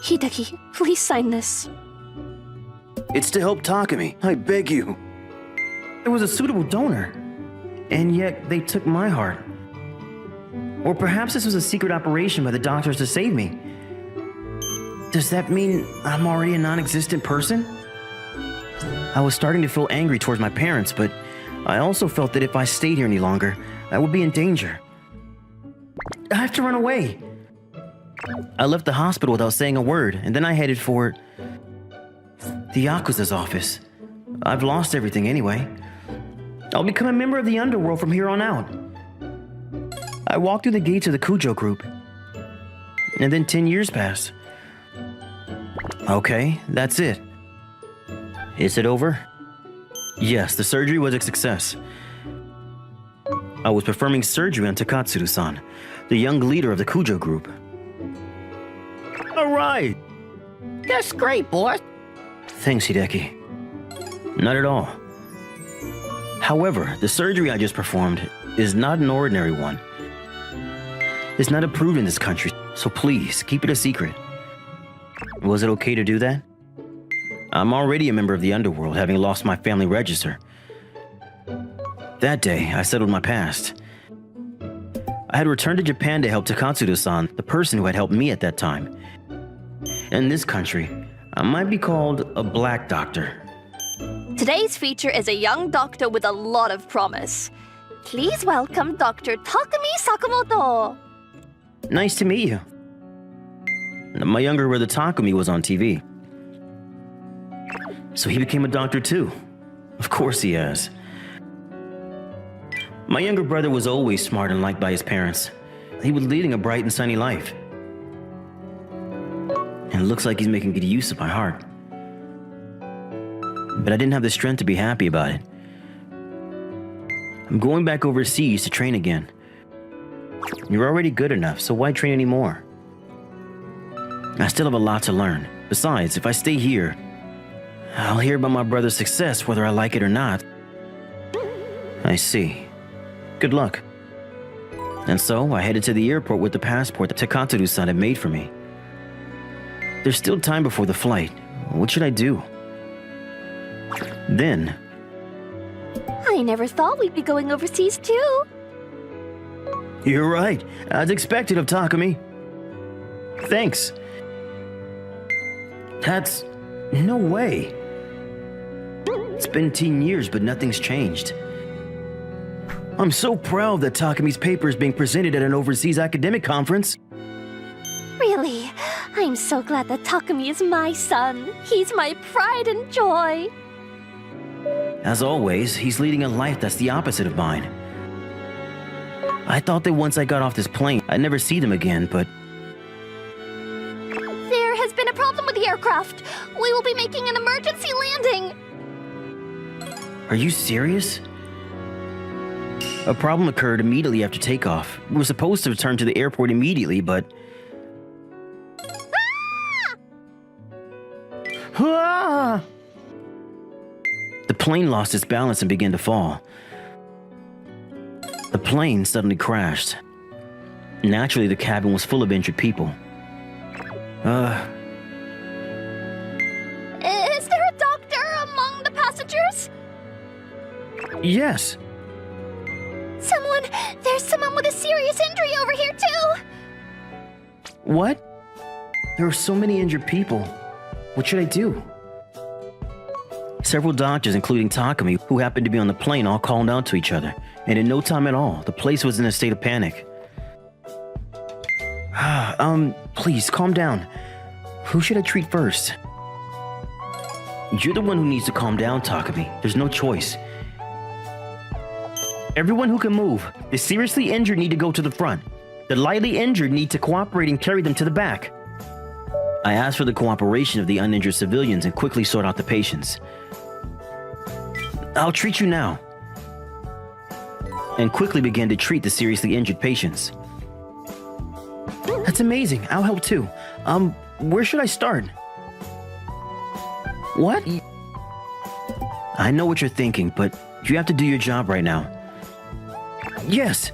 A: Hideki, please sign this.
D: It's to help Takumi, I beg you. There was a suitable donor, and yet they took my heart. Or perhaps this was a secret operation by the doctors to save me. Does that mean I'm already a non-existent person? I was starting to feel angry towards my parents, but I also felt that if I stayed here any longer, I would be in danger. I have to run away. I left the hospital without saying a word, and then I headed for the Yakuza's office. I've lost everything anyway. I'll become a member of the underworld from here on out. I walked through the gates of the Kujo group, and then 10 years passed. Okay, that's it. Is it over? Yes, the surgery was a success. I was performing surgery on Takatsuru-san, the young leader of the Kujo group. All right.
E: That's great, boss.
D: Thanks, Hideki. Not at all. However, the surgery I just performed is not an ordinary one. It's not approved in this country, so please keep it a secret. Was it okay to do that? I'm already a member of the underworld, having lost my family register. That day, I settled my past. I had returned to Japan to help Takatsudo-san, the person who had helped me at that time. In this country, I might be called a black doctor.
A: Today's feature is a young doctor with a lot of promise. Please welcome Dr. Takumi Sakamoto.
D: Nice to meet you. My younger brother Takumi was on TV. So he became a doctor too. Of course he has. My younger brother was always smart and liked by his parents. He was leading a bright and sunny life. And it looks like he's making good use of my heart. But I didn't have the strength to be happy about it. I'm going back overseas to train again. You're already good enough, so why train anymore? I still have a lot to learn. Besides, if I stay here, I'll hear about my brother's success whether I like it or not. I see. Good luck. And so, I headed to the airport with the passport that Takatsudo-san had made for me. There's still time before the flight. What should I do? Then,
A: I never thought we'd be going overseas too.
D: you're right, as expected of Takumi. Thanks. That's... no way. It's been 10 years, but nothing's changed. I'm so proud that Takumi's paper is being presented at an overseas academic conference.
A: Really, I'm so glad that Takumi is my son. He's my pride and joy.
D: As always, he's leading a life that's the opposite of mine. I thought that once I got off this plane, I'd never see them again, but
A: There has been a problem with the aircraft. We will be making an emergency landing.
D: are you serious? A problem occurred immediately after takeoff. We were supposed to return to the airport immediately, but... Ah! The plane lost its balance and began to fall. The plane suddenly crashed. Naturally, the cabin was full of injured people.
A: Is there a doctor among the passengers?
D: Yes.
A: There's someone with a serious injury over here too.
D: What? There are so many injured people. What should I do? Several doctors, including Takumi, who happened to be on the plane, all called out to each other. And in no time at all, the place was in a state of panic. Please, calm down. Who should I treat first? You're the one who needs to calm down, Takumi. There's no choice. Everyone who can move. The seriously injured need to go to the front. The lightly injured need to cooperate and carry them to the back. I asked for the cooperation of the uninjured civilians and quickly sought out the patients. I'll treat you now. And quickly began to treat the seriously injured patients. That's amazing. I'll help too. Where should I start? What? I know what you're thinking, but you have to do your job right now. Yes.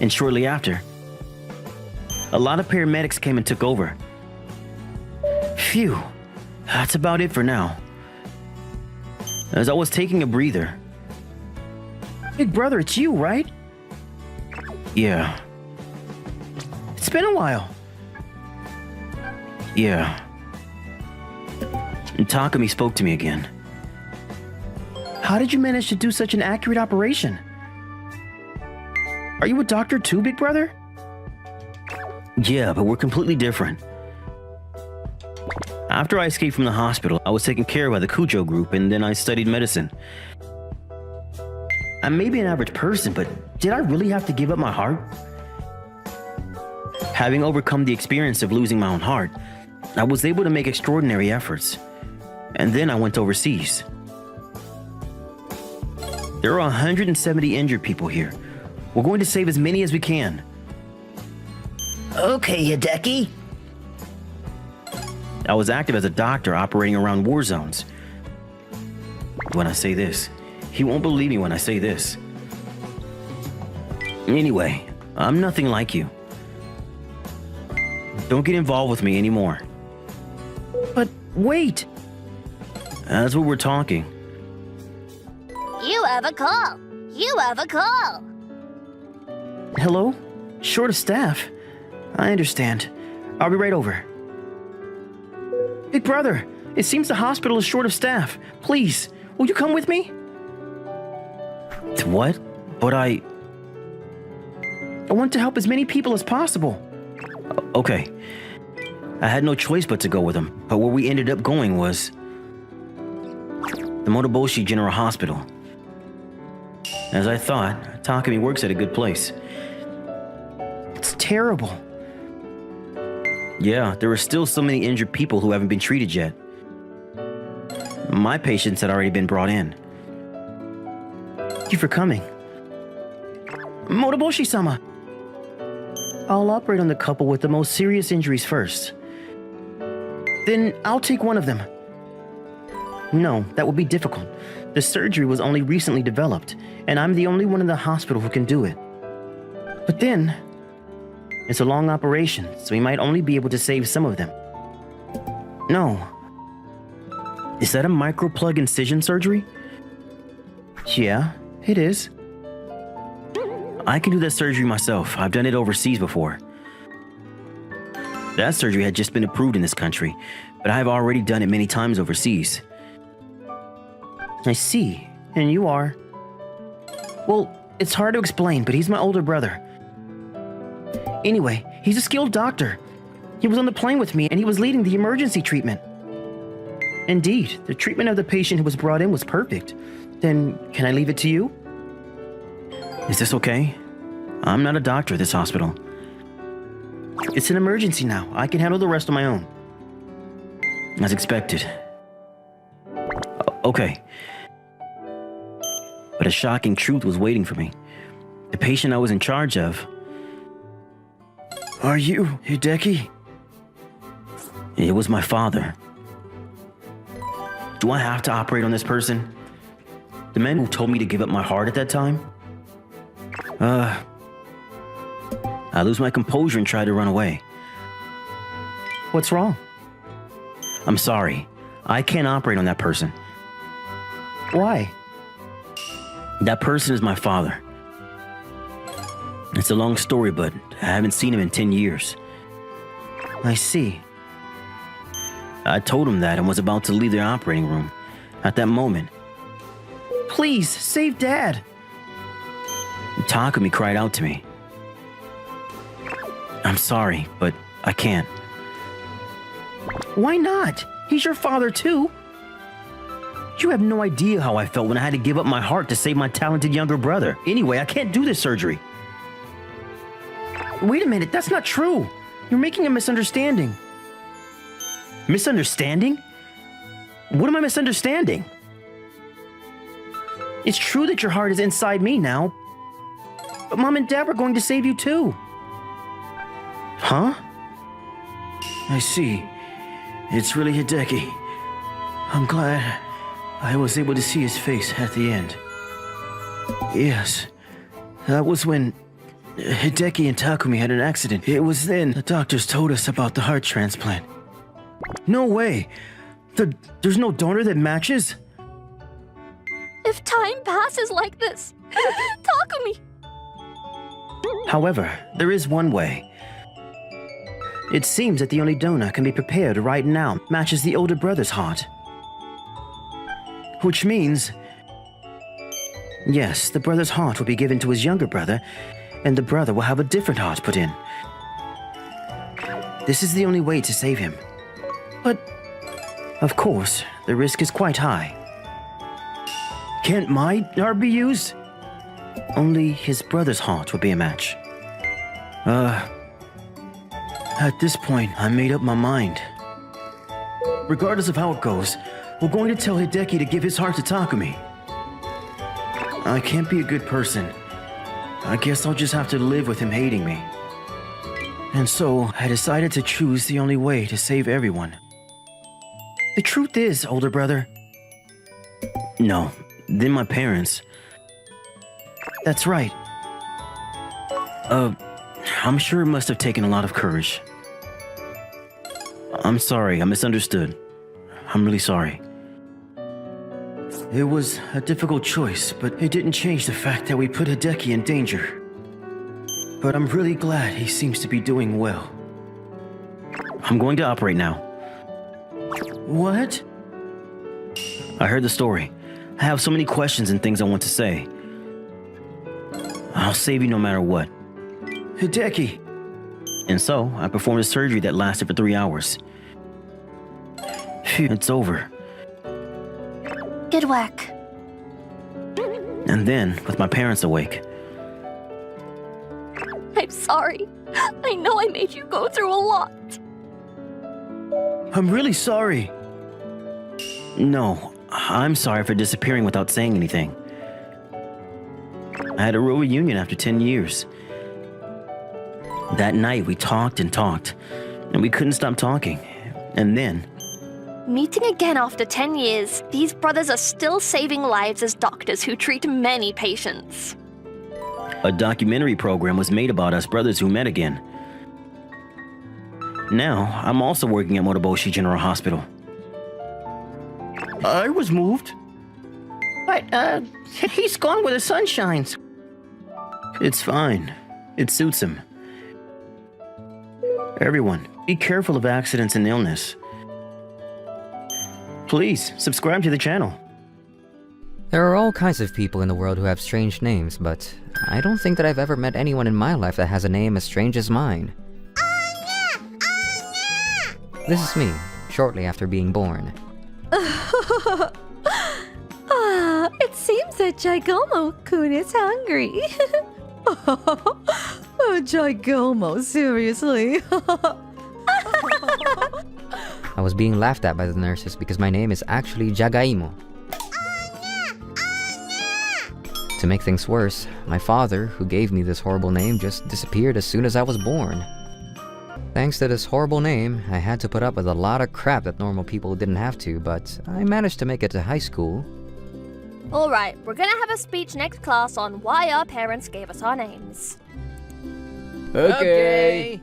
D: And shortly after, a lot of paramedics came and took over. Phew. That's about it for now. As I was taking a breather. Big brother, it's you, right? Yeah. It's been a while. Yeah. And Takumi spoke to me again. How did you manage to do such an accurate operation? Are you a doctor too, big brother? Yeah, but we're completely different. After I escaped from the hospital, I was taken care of by the Kujo group, and then I studied medicine. I may be an average person, but did I really have to give up my heart? Having overcome the experience of losing my own heart, I was able to make extraordinary efforts. And then I went overseas. There are 170 injured people here. We're going to save as many as we can. Okay, Hideki. I was active as a doctor operating around war zones. When I say this,
F: he won't believe me when I say this. Anyway, I'm nothing like you. Don't get involved with me anymore.
D: But wait!
F: As we were talking,
B: You have a call. You have a call.
D: Hello? Short of staff? I understand. I'll be right over. Big brother, it seems the hospital is short of staff. Please, will you come with me?
F: what? But I
D: want to help as many people as possible.
F: Okay. I had no choice but to go with him, but where we ended up going was the Motoboshi General Hospital. As I thought, Takumi works at a good place.
D: It's terrible.
F: Yeah, there are still so many injured people who haven't been treated yet. My patients had already been brought in.
D: Thank you for coming. Motoboshi-sama! I'll operate on the couple with the most serious injuries first. Then I'll take one of them. No, that would be difficult. The surgery was only recently developed, and I'm the only one in the hospital who can do it. But then, it's a long operation, so we might only be able to save some of them. No.
F: Is that a microplug incision surgery?
D: Yeah, it is.
F: I can do that surgery myself. I've done it overseas before. That surgery had just been approved in this country, but I've already done it many times overseas.
D: I see. And you are? Well, it's hard to explain, but he's my older brother. Anyway, he's a skilled doctor. He was on the plane with me, and he was leading the emergency treatment. Indeed, the treatment of the patient who was brought in was perfect. Then, can I leave it to you?
F: Is this okay? I'm not a doctor at this hospital.
D: It's an emergency now. I can handle the rest on my own.
F: As expected. Okay. But a shocking truth was waiting for me. The patient I was in charge of...
D: Are you Hideki?
F: It was my father. Do I have to operate on this person? The man who told me to give up my heart at that time? I lose my composure and try to run away.
D: What's wrong?
F: I'm sorry. I can't operate on that person.
D: Why?
F: That person is my father. It's a long story, but I haven't seen him in 10 years.
D: I see.
F: I told him that and was about to leave the operating room. At that moment,
D: Please, save Dad!
F: Takumi cried out to me. I'm sorry, but I can't.
D: Why not? He's your father too.
F: You have no idea how I felt when I had to give up my heart to save my talented younger brother. Anyway, I can't do this surgery.
D: Wait a minute, that's not true. You're making a misunderstanding.
F: Misunderstanding? What am I misunderstanding?
D: It's true that your heart is inside me now, but Mom and Dad were going to save you too.
F: Huh?
D: I see. It's really Hideki. I'm glad I was able to see his face at the end. Yes, that was when Hideki and Takumi had an accident. It was then the doctors told us about the heart transplant. No way! There's no donor that matches?
A: If time passes like this, Takumi!
D: However, there is one way. It seems that the only donor can be prepared right now matches the older brother's heart. Which means... yes, the brother's heart will be given to his younger brother, and the brother will have a different heart put in. This is the only way to save him. But, of course, the risk is quite high. Can't my heart be used? Only his brother's heart will be a match. At this point, I made up my mind. Regardless of how it goes, we're going to tell Hideki to give his heart to Takumi. I can't be a good person. I guess I'll just have to live with him hating me. And so, I decided to choose the only way to save everyone. The truth is, older brother...
F: No,
D: then my parents. That's right. I'm sure it must have taken a lot of courage. I'm sorry, I misunderstood. I'm really sorry. It was a difficult choice, but it didn't change the fact that we put Hideki in danger. But I'm really glad he seems to be doing well. I'm going to operate now. What? I heard the story. I have so many questions and things I want to say. I'll save you no matter what. Hideki! And so, I performed a surgery that lasted for 3 hours. Phew, it's over.
A: Good work.
D: And then, with my parents awake,
A: I'm sorry. I know I made you go through a lot.
D: I'm really sorry. No, I'm sorry for disappearing without saying anything. I had a real reunion after 10 years. That night, we talked and talked, and we couldn't stop talking. And then,
A: Meeting again after 10 years, these brothers are still saving lives as doctors who treat many patients.
D: a documentary program was made about us brothers who met again. Now, I'm also working at Motoboshi General Hospital. I was moved.
E: But, he's gone where the sun shines.
D: It's fine. It suits him. Everyone, be careful of accidents and illness. Please, subscribe to the channel.
G: There are all kinds of people in the world who have strange names, but I don't think that I've ever met anyone in my life that has a name as strange as mine. This is me, shortly after being born.
H: It seems that Jigomo-kun is hungry. Oh, Jigomo, seriously?
G: I was being laughed at by the nurses because my name is actually Jagaimo. To make things worse, my father, who gave me this horrible name, just disappeared as soon as I was born. Thanks to this horrible name, I had to put up with a lot of crap that normal people didn't have to, but I managed to make it to high school.
A: Alright, we're gonna have a speech next class on why our parents gave us our names.
G: Okay.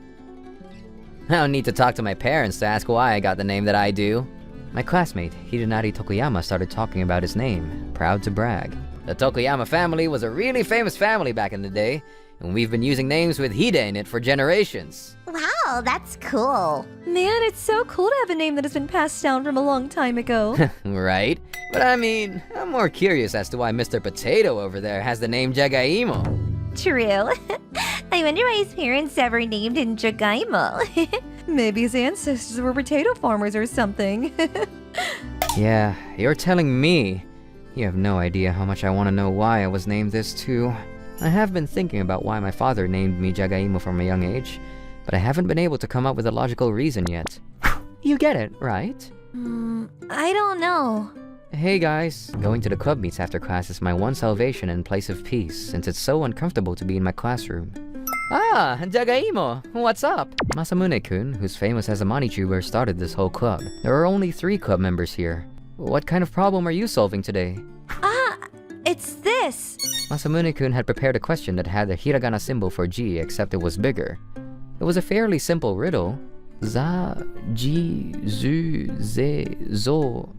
G: I don't need to talk to my parents to ask why I got the name that I do. My classmate, Hidenari Tokuyama, started talking about his name, proud to brag. The Tokuyama family was a really famous family back in the day, and we've been using names with Hide in it for generations.
B: Wow, that's cool.
H: Man, it's so cool to have a name that has been passed down from a long time ago.
G: Right? But I mean, I'm more curious as to why Mr. Potato over there has the name Jagaimo.
H: True. I wonder why his parents ever named him Jagaimo. Maybe his ancestors were potato farmers or something.
G: Yeah, you're telling me. You have no idea how much I want to know why I was named this too. I have been thinking about why my father named me Jagaimo from a young age, but I haven't been able to come up with a logical reason yet. You get it, right?
H: I don't know.
G: Hey guys, going to the club meets after class is my one salvation and place of peace, since it's so uncomfortable to be in my classroom. Ah, Jagaimo, what's up? Masamune-kun, who's famous as a manituber, started this whole club. There are only 3 club members here. What kind of problem are you solving today?
H: It's this.
G: Masamune-kun had prepared a question that had the hiragana symbol for G, except it was bigger. It was a fairly simple riddle. Za, Ji, Zu, Ze, Zo.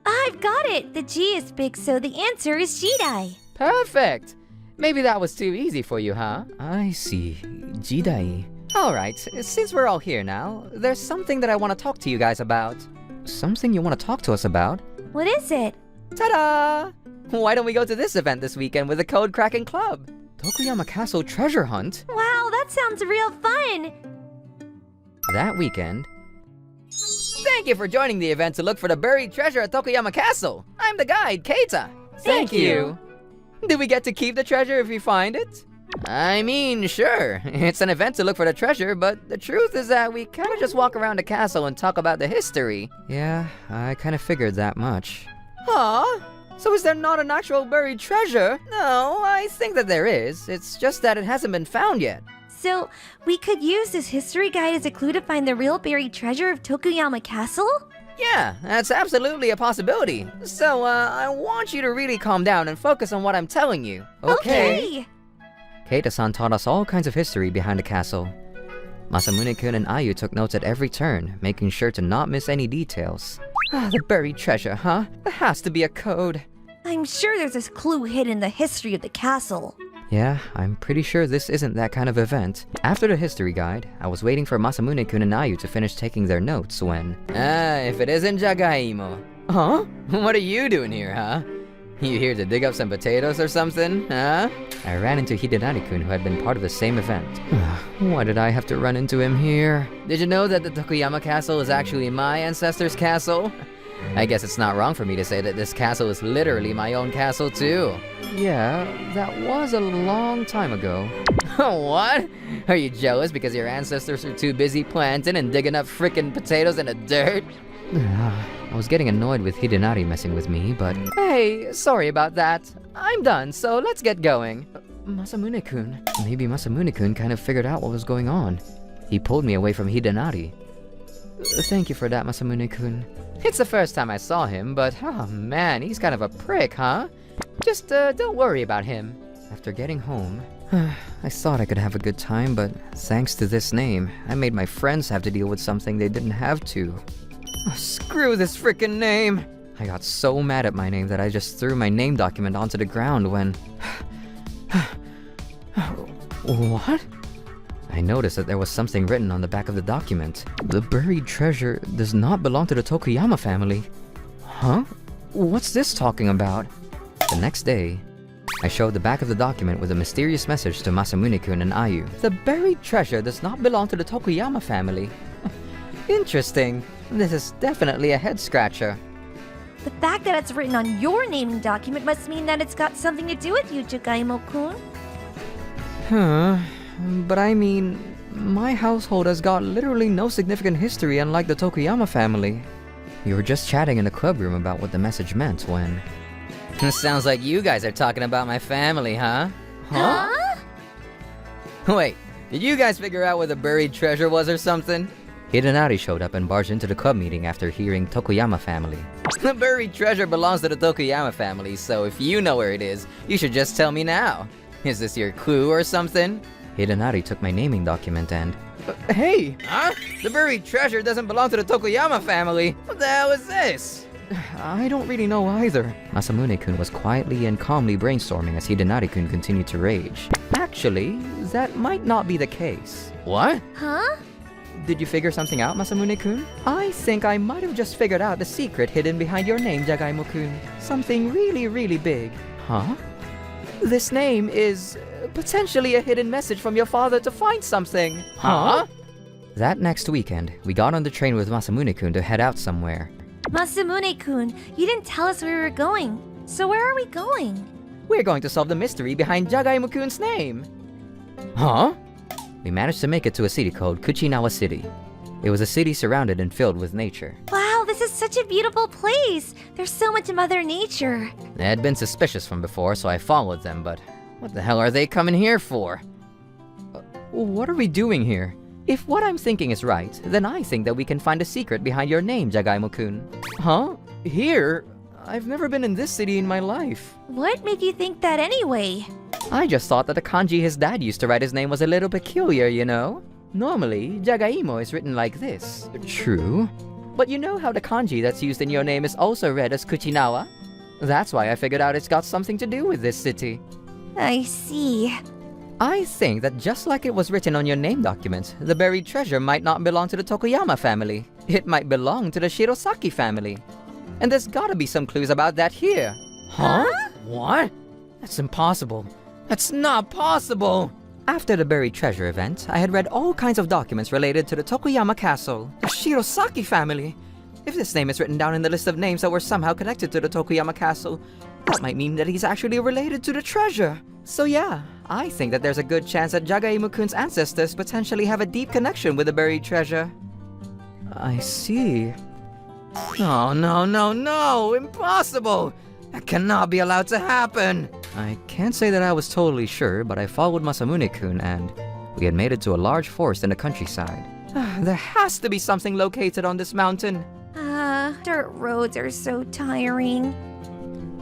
H: I've got it. The G is big, so the answer is Jidai.
G: Perfect! Maybe that was too easy for you, huh? I see. Jidai. Alright, since we're all here now, there's something that I want to talk to you guys about. Something you want to talk to us about?
H: What is it?
G: Ta-da! Why don't we go to this event this weekend with the Code Cracking Club? Tokuyama Castle Treasure Hunt?
H: Wow, that sounds real fun.
G: That weekend... Thank you for joining the event to look for the buried treasure at Tokuyama Castle. I'm the guide, Keita.
H: Thank you.
G: Do we get to keep the treasure if we find it? I mean, sure. It's an event to look for the treasure, but the truth is that we kind of just walk around the castle and talk about the history. Yeah, I kind of figured that much. Huh? So is there not an actual buried treasure? No, I think that there is. It's just that it hasn't been found yet.
H: So, we could use this history guide as a clue to find the real buried treasure of Tokuyama Castle?
G: Yeah, that's absolutely a possibility. So, I want you to really calm down and focus on what I'm telling you.
H: Okay.
G: Keita-san taught us all kinds of history behind the castle. Masamune-kun and Ayu took notes at every turn, making sure to not miss any details. Ah, the buried treasure, huh? There has to be a code.
H: I'm sure there's a clue hidden in the history of the castle.
G: Yeah, I'm pretty sure this isn't that kind of event. After the history guide, I was waiting for Masamune-kun and Ayu to finish taking their notes when... if it isn't Jagaimo. Huh? What are you doing here, huh? You here to dig up some potatoes or something, huh? I ran into Hidenari-kun, who had been part of the same event. Why did I have to run into him here? Did you know that the Tokuyama castle is actually my ancestor's castle? I guess it's not wrong for me to say that this castle is literally my own castle too. Yeah, that was a long time ago. What? Are you jealous because your ancestors are too busy planting and digging up frickin' potatoes in the dirt? I was getting annoyed with Hidenari messing with me, but... Hey, sorry about that. I'm done, so let's get going. Masamune-kun. Maybe Masamune-kun kind of figured out what was going on. He pulled me away from Hidenari. Thank you for that, Masamune-kun. It's the first time I saw him, but oh man, he's kind of a prick, huh? Just don't worry about him. After getting home, I thought I could have a good time, but thanks to this name, I made my friends have to deal with something they didn't have to. Oh, screw this frickin' name! I got so mad at my name that I just threw my name document onto the ground when... What? I noticed that there was something written on the back of the document. The buried treasure does not belong to the Tokuyama family. Huh? What's this talking about? The next day, I showed the back of the document with a mysterious message to Masamune-kun and Ayu. The buried treasure does not belong to the Tokuyama family. Interesting. This is definitely a head-scratcher.
H: The fact that it's written on your naming document must mean that it's got something to do with you, Jagaimo-kun.
G: But I mean, my household has got literally no significant history unlike the Tokuyama family. We were just chatting in the club room about what the message meant when... Sounds like you guys are talking about my family, huh? Huh? Wait, did you guys figure out where the buried treasure was or something? Hidenari showed up and barged into the club meeting after hearing Tokuyama family. The buried treasure belongs to the Tokuyama family, so if you know where it is, you should just tell me now. Is this your clue or something? Hidenari took my naming document and... Hey! Huh? The buried treasure doesn't belong to the Tokuyama family! What the hell is this? I don't really know either. Masamune-kun was quietly and calmly brainstorming as Hidenari-kun continued to rage. Actually, that might not be the case. What?
B: Huh?
G: Did you figure something out, Masamune-kun? I think I might have just figured out the secret hidden behind your name, Jagaimo-kun. Something really, really big. Huh? This name is potentially a hidden message from your father to find something. Huh? That next weekend, we got on the train with Masamune-kun to head out somewhere.
H: Masamune-kun, you didn't tell us where we were going. So where are we going?
G: We're going to solve the mystery behind Jagaimo-kun's name. Huh? We managed to make it to a city called Kuchinawa City. It was a city surrounded and filled with nature.
H: Wow, this is such a beautiful place. There's so much Mother Nature.
G: They had been suspicious from before, so I followed them, but what the hell are they coming here for? What are we doing here? If what I'm thinking is right, then I think that we can find a secret behind your name, Jagaimo-kun. Huh? Here? I've never been in this city in my life.
H: What made you think that anyway?
G: I just thought that the kanji his dad used to write his name was a little peculiar, you know? Normally, Jagaimo is written like this. True. But you know how the kanji that's used in your name is also read as Kuchinawa? That's why I figured out it's got something to do with this city.
H: I see.
G: I think that just like it was written on your name document, the buried treasure might not belong to the Tokuyama family. It might belong to the Shirosaki family. And there's gotta be some clues about that here. Huh? What? That's impossible. That's not possible! After the buried treasure event, I had read all kinds of documents related to the Tokuyama castle, the Shirosaki family. If this name is written down in the list of names that were somehow connected to the Tokuyama castle, that might mean that he's actually related to the treasure. So yeah, I think that there's a good chance that Jagaimo-kun's ancestors potentially have a deep connection with the buried treasure. I see. Oh, no, impossible! That cannot be allowed to happen! I can't say that I was totally sure, but I followed Masamune-kun and we had made it to a large forest in the countryside. There has to be something located on this mountain.
H: Dirt roads are so tiring.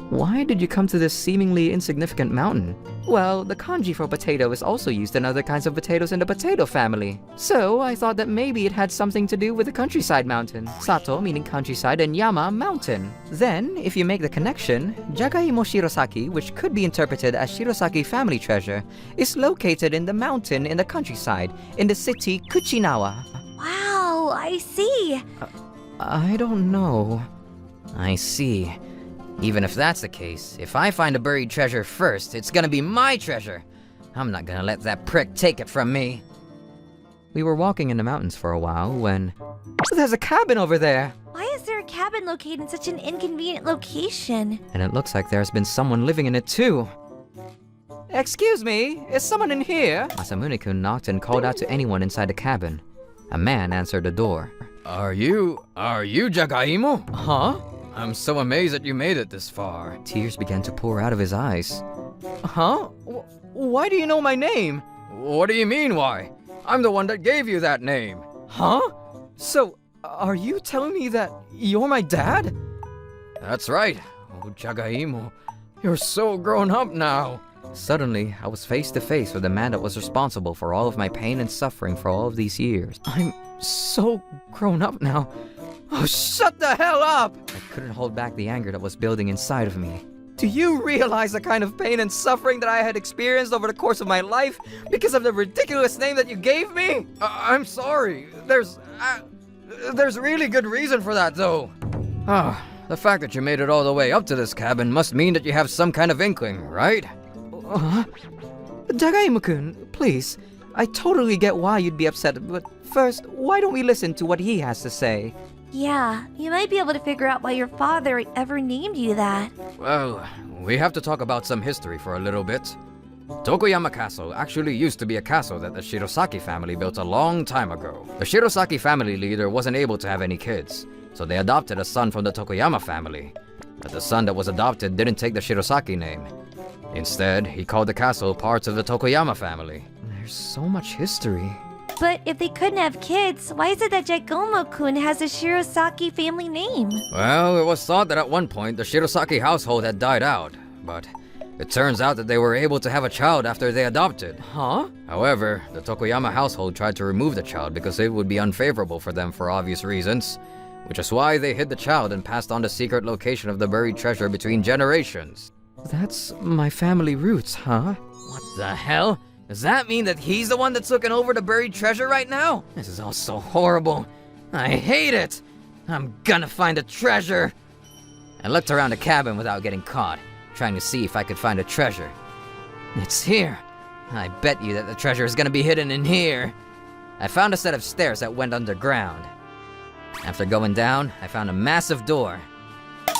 G: Why did you come to this seemingly insignificant mountain? Well, the kanji for potato is also used in other kinds of potatoes in the potato family. So I thought that maybe it had something to do with the countryside mountain. Sato meaning countryside and Yama mountain. Then, if you make the connection, Jagaimo Shirosaki, which could be interpreted as Shirosaki family treasure, is located in the mountain in the countryside, in the city Kuchinawa.
H: Wow, I see.
G: I don't know. I see. Even if that's the case, if I find a buried treasure first, it's gonna be my treasure. I'm not gonna let that prick take it from me. We were walking in the mountains for a while when... There's a cabin over there!
H: Why is there a cabin located in such an inconvenient location?
G: And it looks like there's been someone living in it too. Excuse me, is someone in here? Masamune-kun knocked and called out to anyone inside the cabin. A man answered the door.
I: Are you Jagaimo?
G: Huh?
I: I'm so amazed that you made it this far.
G: Tears began to pour out of his eyes. Huh? Why do you know my name?
I: What do you mean, why? I'm the one that gave you that name.
G: Huh? So, are you telling me that you're my dad?
I: That's right. Oh, Jagaimo, you're so grown up now.
G: Suddenly, I was face to face with the man that was responsible for all of my pain and suffering for all of these years. I'm so grown up now. Oh, shut the hell up! I couldn't hold back the anger that was building inside of me. Do you realize the kind of pain and suffering that I had experienced over the course of my life because of the ridiculous name that you gave me?
I: I'm sorry. There's really good reason for that, though. The fact that you made it all the way up to this cabin must mean that you have some kind of inkling, right?
G: Jagaimo-kun, please. I totally get why you'd be upset, but first, why don't we listen to what he has to say?
H: Yeah, you might be able to figure out why your father ever named you that.
I: Well, we have to talk about some history for a little bit. Tokuyama Castle actually used to be a castle that the Shirosaki family built a long time ago. The Shirosaki family leader wasn't able to have any kids, so they adopted a son from the Tokuyama family. But the son that was adopted didn't take the Shirosaki name. Instead, he called the castle part of the Tokuyama family.
G: There's so much history.
H: But if they couldn't have kids, why is it that Jagaimo-kun has a Shirosaki family name?
I: Well, it was thought that at one point the Shirosaki household had died out, but it turns out that they were able to have a child after they adopted.
G: Huh?
I: However, the Tokuyama household tried to remove the child because it would be unfavorable for them for obvious reasons, which is why they hid the child and passed on the secret location of the buried treasure between generations.
G: That's my family roots, huh?
I: What the hell? Does that mean that he's the one that's looking over the buried treasure right now? This is all so horrible. I hate it. I'm gonna find the treasure. I looked around the cabin without getting caught, trying to see if I could find a treasure. It's here. I bet you that the treasure is gonna be hidden in here. I found a set of stairs that went underground. After going down, I found a massive door.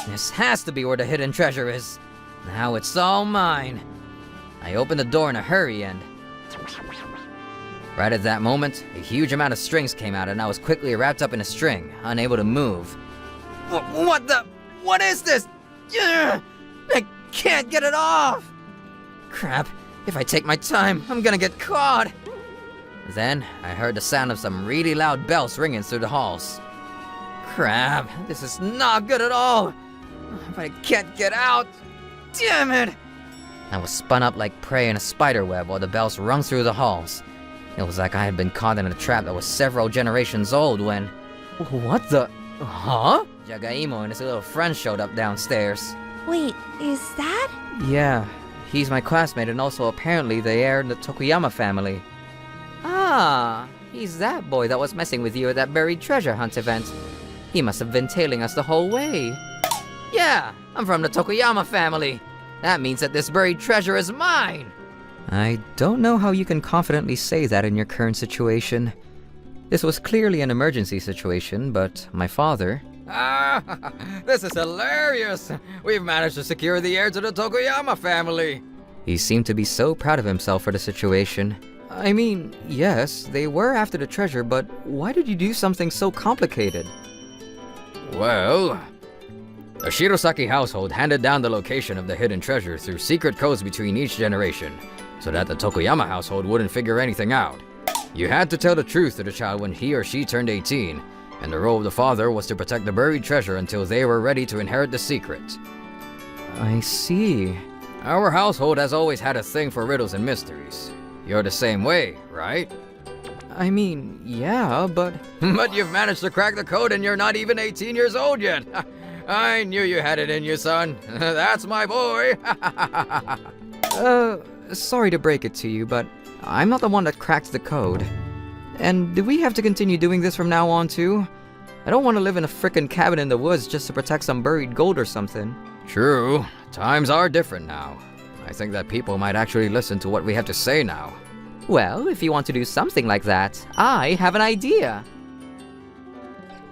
I: This has to be where the hidden treasure is. Now it's all mine. I opened the door in a hurry and... Right at that moment, a huge amount of strings came out and I was quickly wrapped up in a string, unable to move. What is this? Ugh! I can't get it off! Crap, if I take my time, I'm gonna get caught! Then, I heard the sound of some really loud bells ringing through the halls. Crap, this is not good at all! But I can't get out! Damn it! I was spun up like prey in a spider web while the bells rung through the halls. It was like I had been caught in a trap that was several generations old when... What the... Huh? Jagaimo and his little friend showed up downstairs.
H: Wait, is that?
G: Yeah, he's my classmate and also apparently the heir in the Tokuyama family. Ah, he's that boy that was messing with you at that buried treasure hunt event. He must have been tailing us the whole way. Yeah, I'm from the Tokuyama family. That means that this buried treasure is mine! I don't know how you can confidently say that in your current situation. This was clearly an emergency situation, but my father...
I: Ah, this is hilarious! We've managed to secure the heir to the Tokuyama family!
G: He seemed to be so proud of himself for the situation. I mean, yes, they were after the treasure, but why did you do something so complicated?
I: Well... The Shirosaki household handed down the location of the hidden treasure through secret codes between each generation, so that the Tokuyama household wouldn't figure anything out. You had to tell the truth to the child when he or she turned 18, And the role of the father was to protect the buried treasure until they were ready to inherit the secret.
G: I see.
I: Our household has always had a thing for riddles and mysteries. You're the same way, right?
G: I mean, yeah, but...
I: But you've managed to crack the code and you're not even 18 years old yet. I knew you had it in you, son. That's my boy.
G: Sorry to break it to you, but I'm not the one that cracked the code. And do we have to continue doing this from now on, too? I don't want to live in a frickin' cabin in the woods just to protect some buried gold or something.
I: True. Times are different now. I think that people might actually listen to what we have to say now.
G: Well, if you want to do something like that, I have an idea.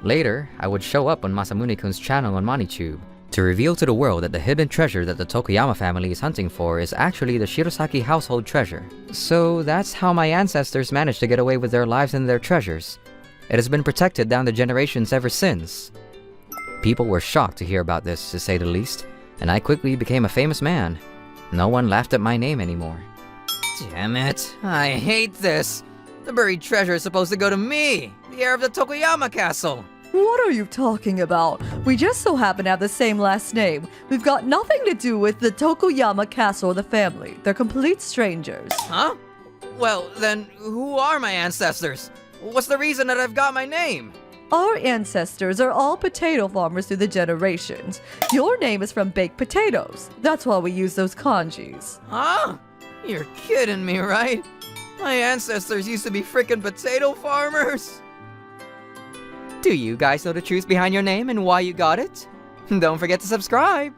G: Later, I would show up on Masamune-kun's channel on ManiTube to reveal to the world that the hidden treasure that the Tokuyama family is hunting for is actually the Shirosaki household treasure. So that's how my ancestors managed to get away with their lives and their treasures. It has been protected down the generations ever since. People were shocked to hear about this, to say the least, and I quickly became a famous man. No one laughed at my name anymore.
I: Damn it. I hate this. The buried treasure is supposed to go to me, the heir of the Tokuyama castle.
J: What are you talking about? We just so happen to have the same last name. We've got nothing to do with the Tokuyama castle or the family. They're complete strangers.
I: Huh? Well, then, who are my ancestors? What's the reason that I've got my name?
J: Our ancestors are all potato farmers through the generations. Your name is from baked potatoes. That's why we use those kanjis.
I: Huh? You're kidding me, right? My ancestors used to be frickin' potato farmers?
G: Do you guys know the truth behind your name and why you got it? Don't forget to subscribe!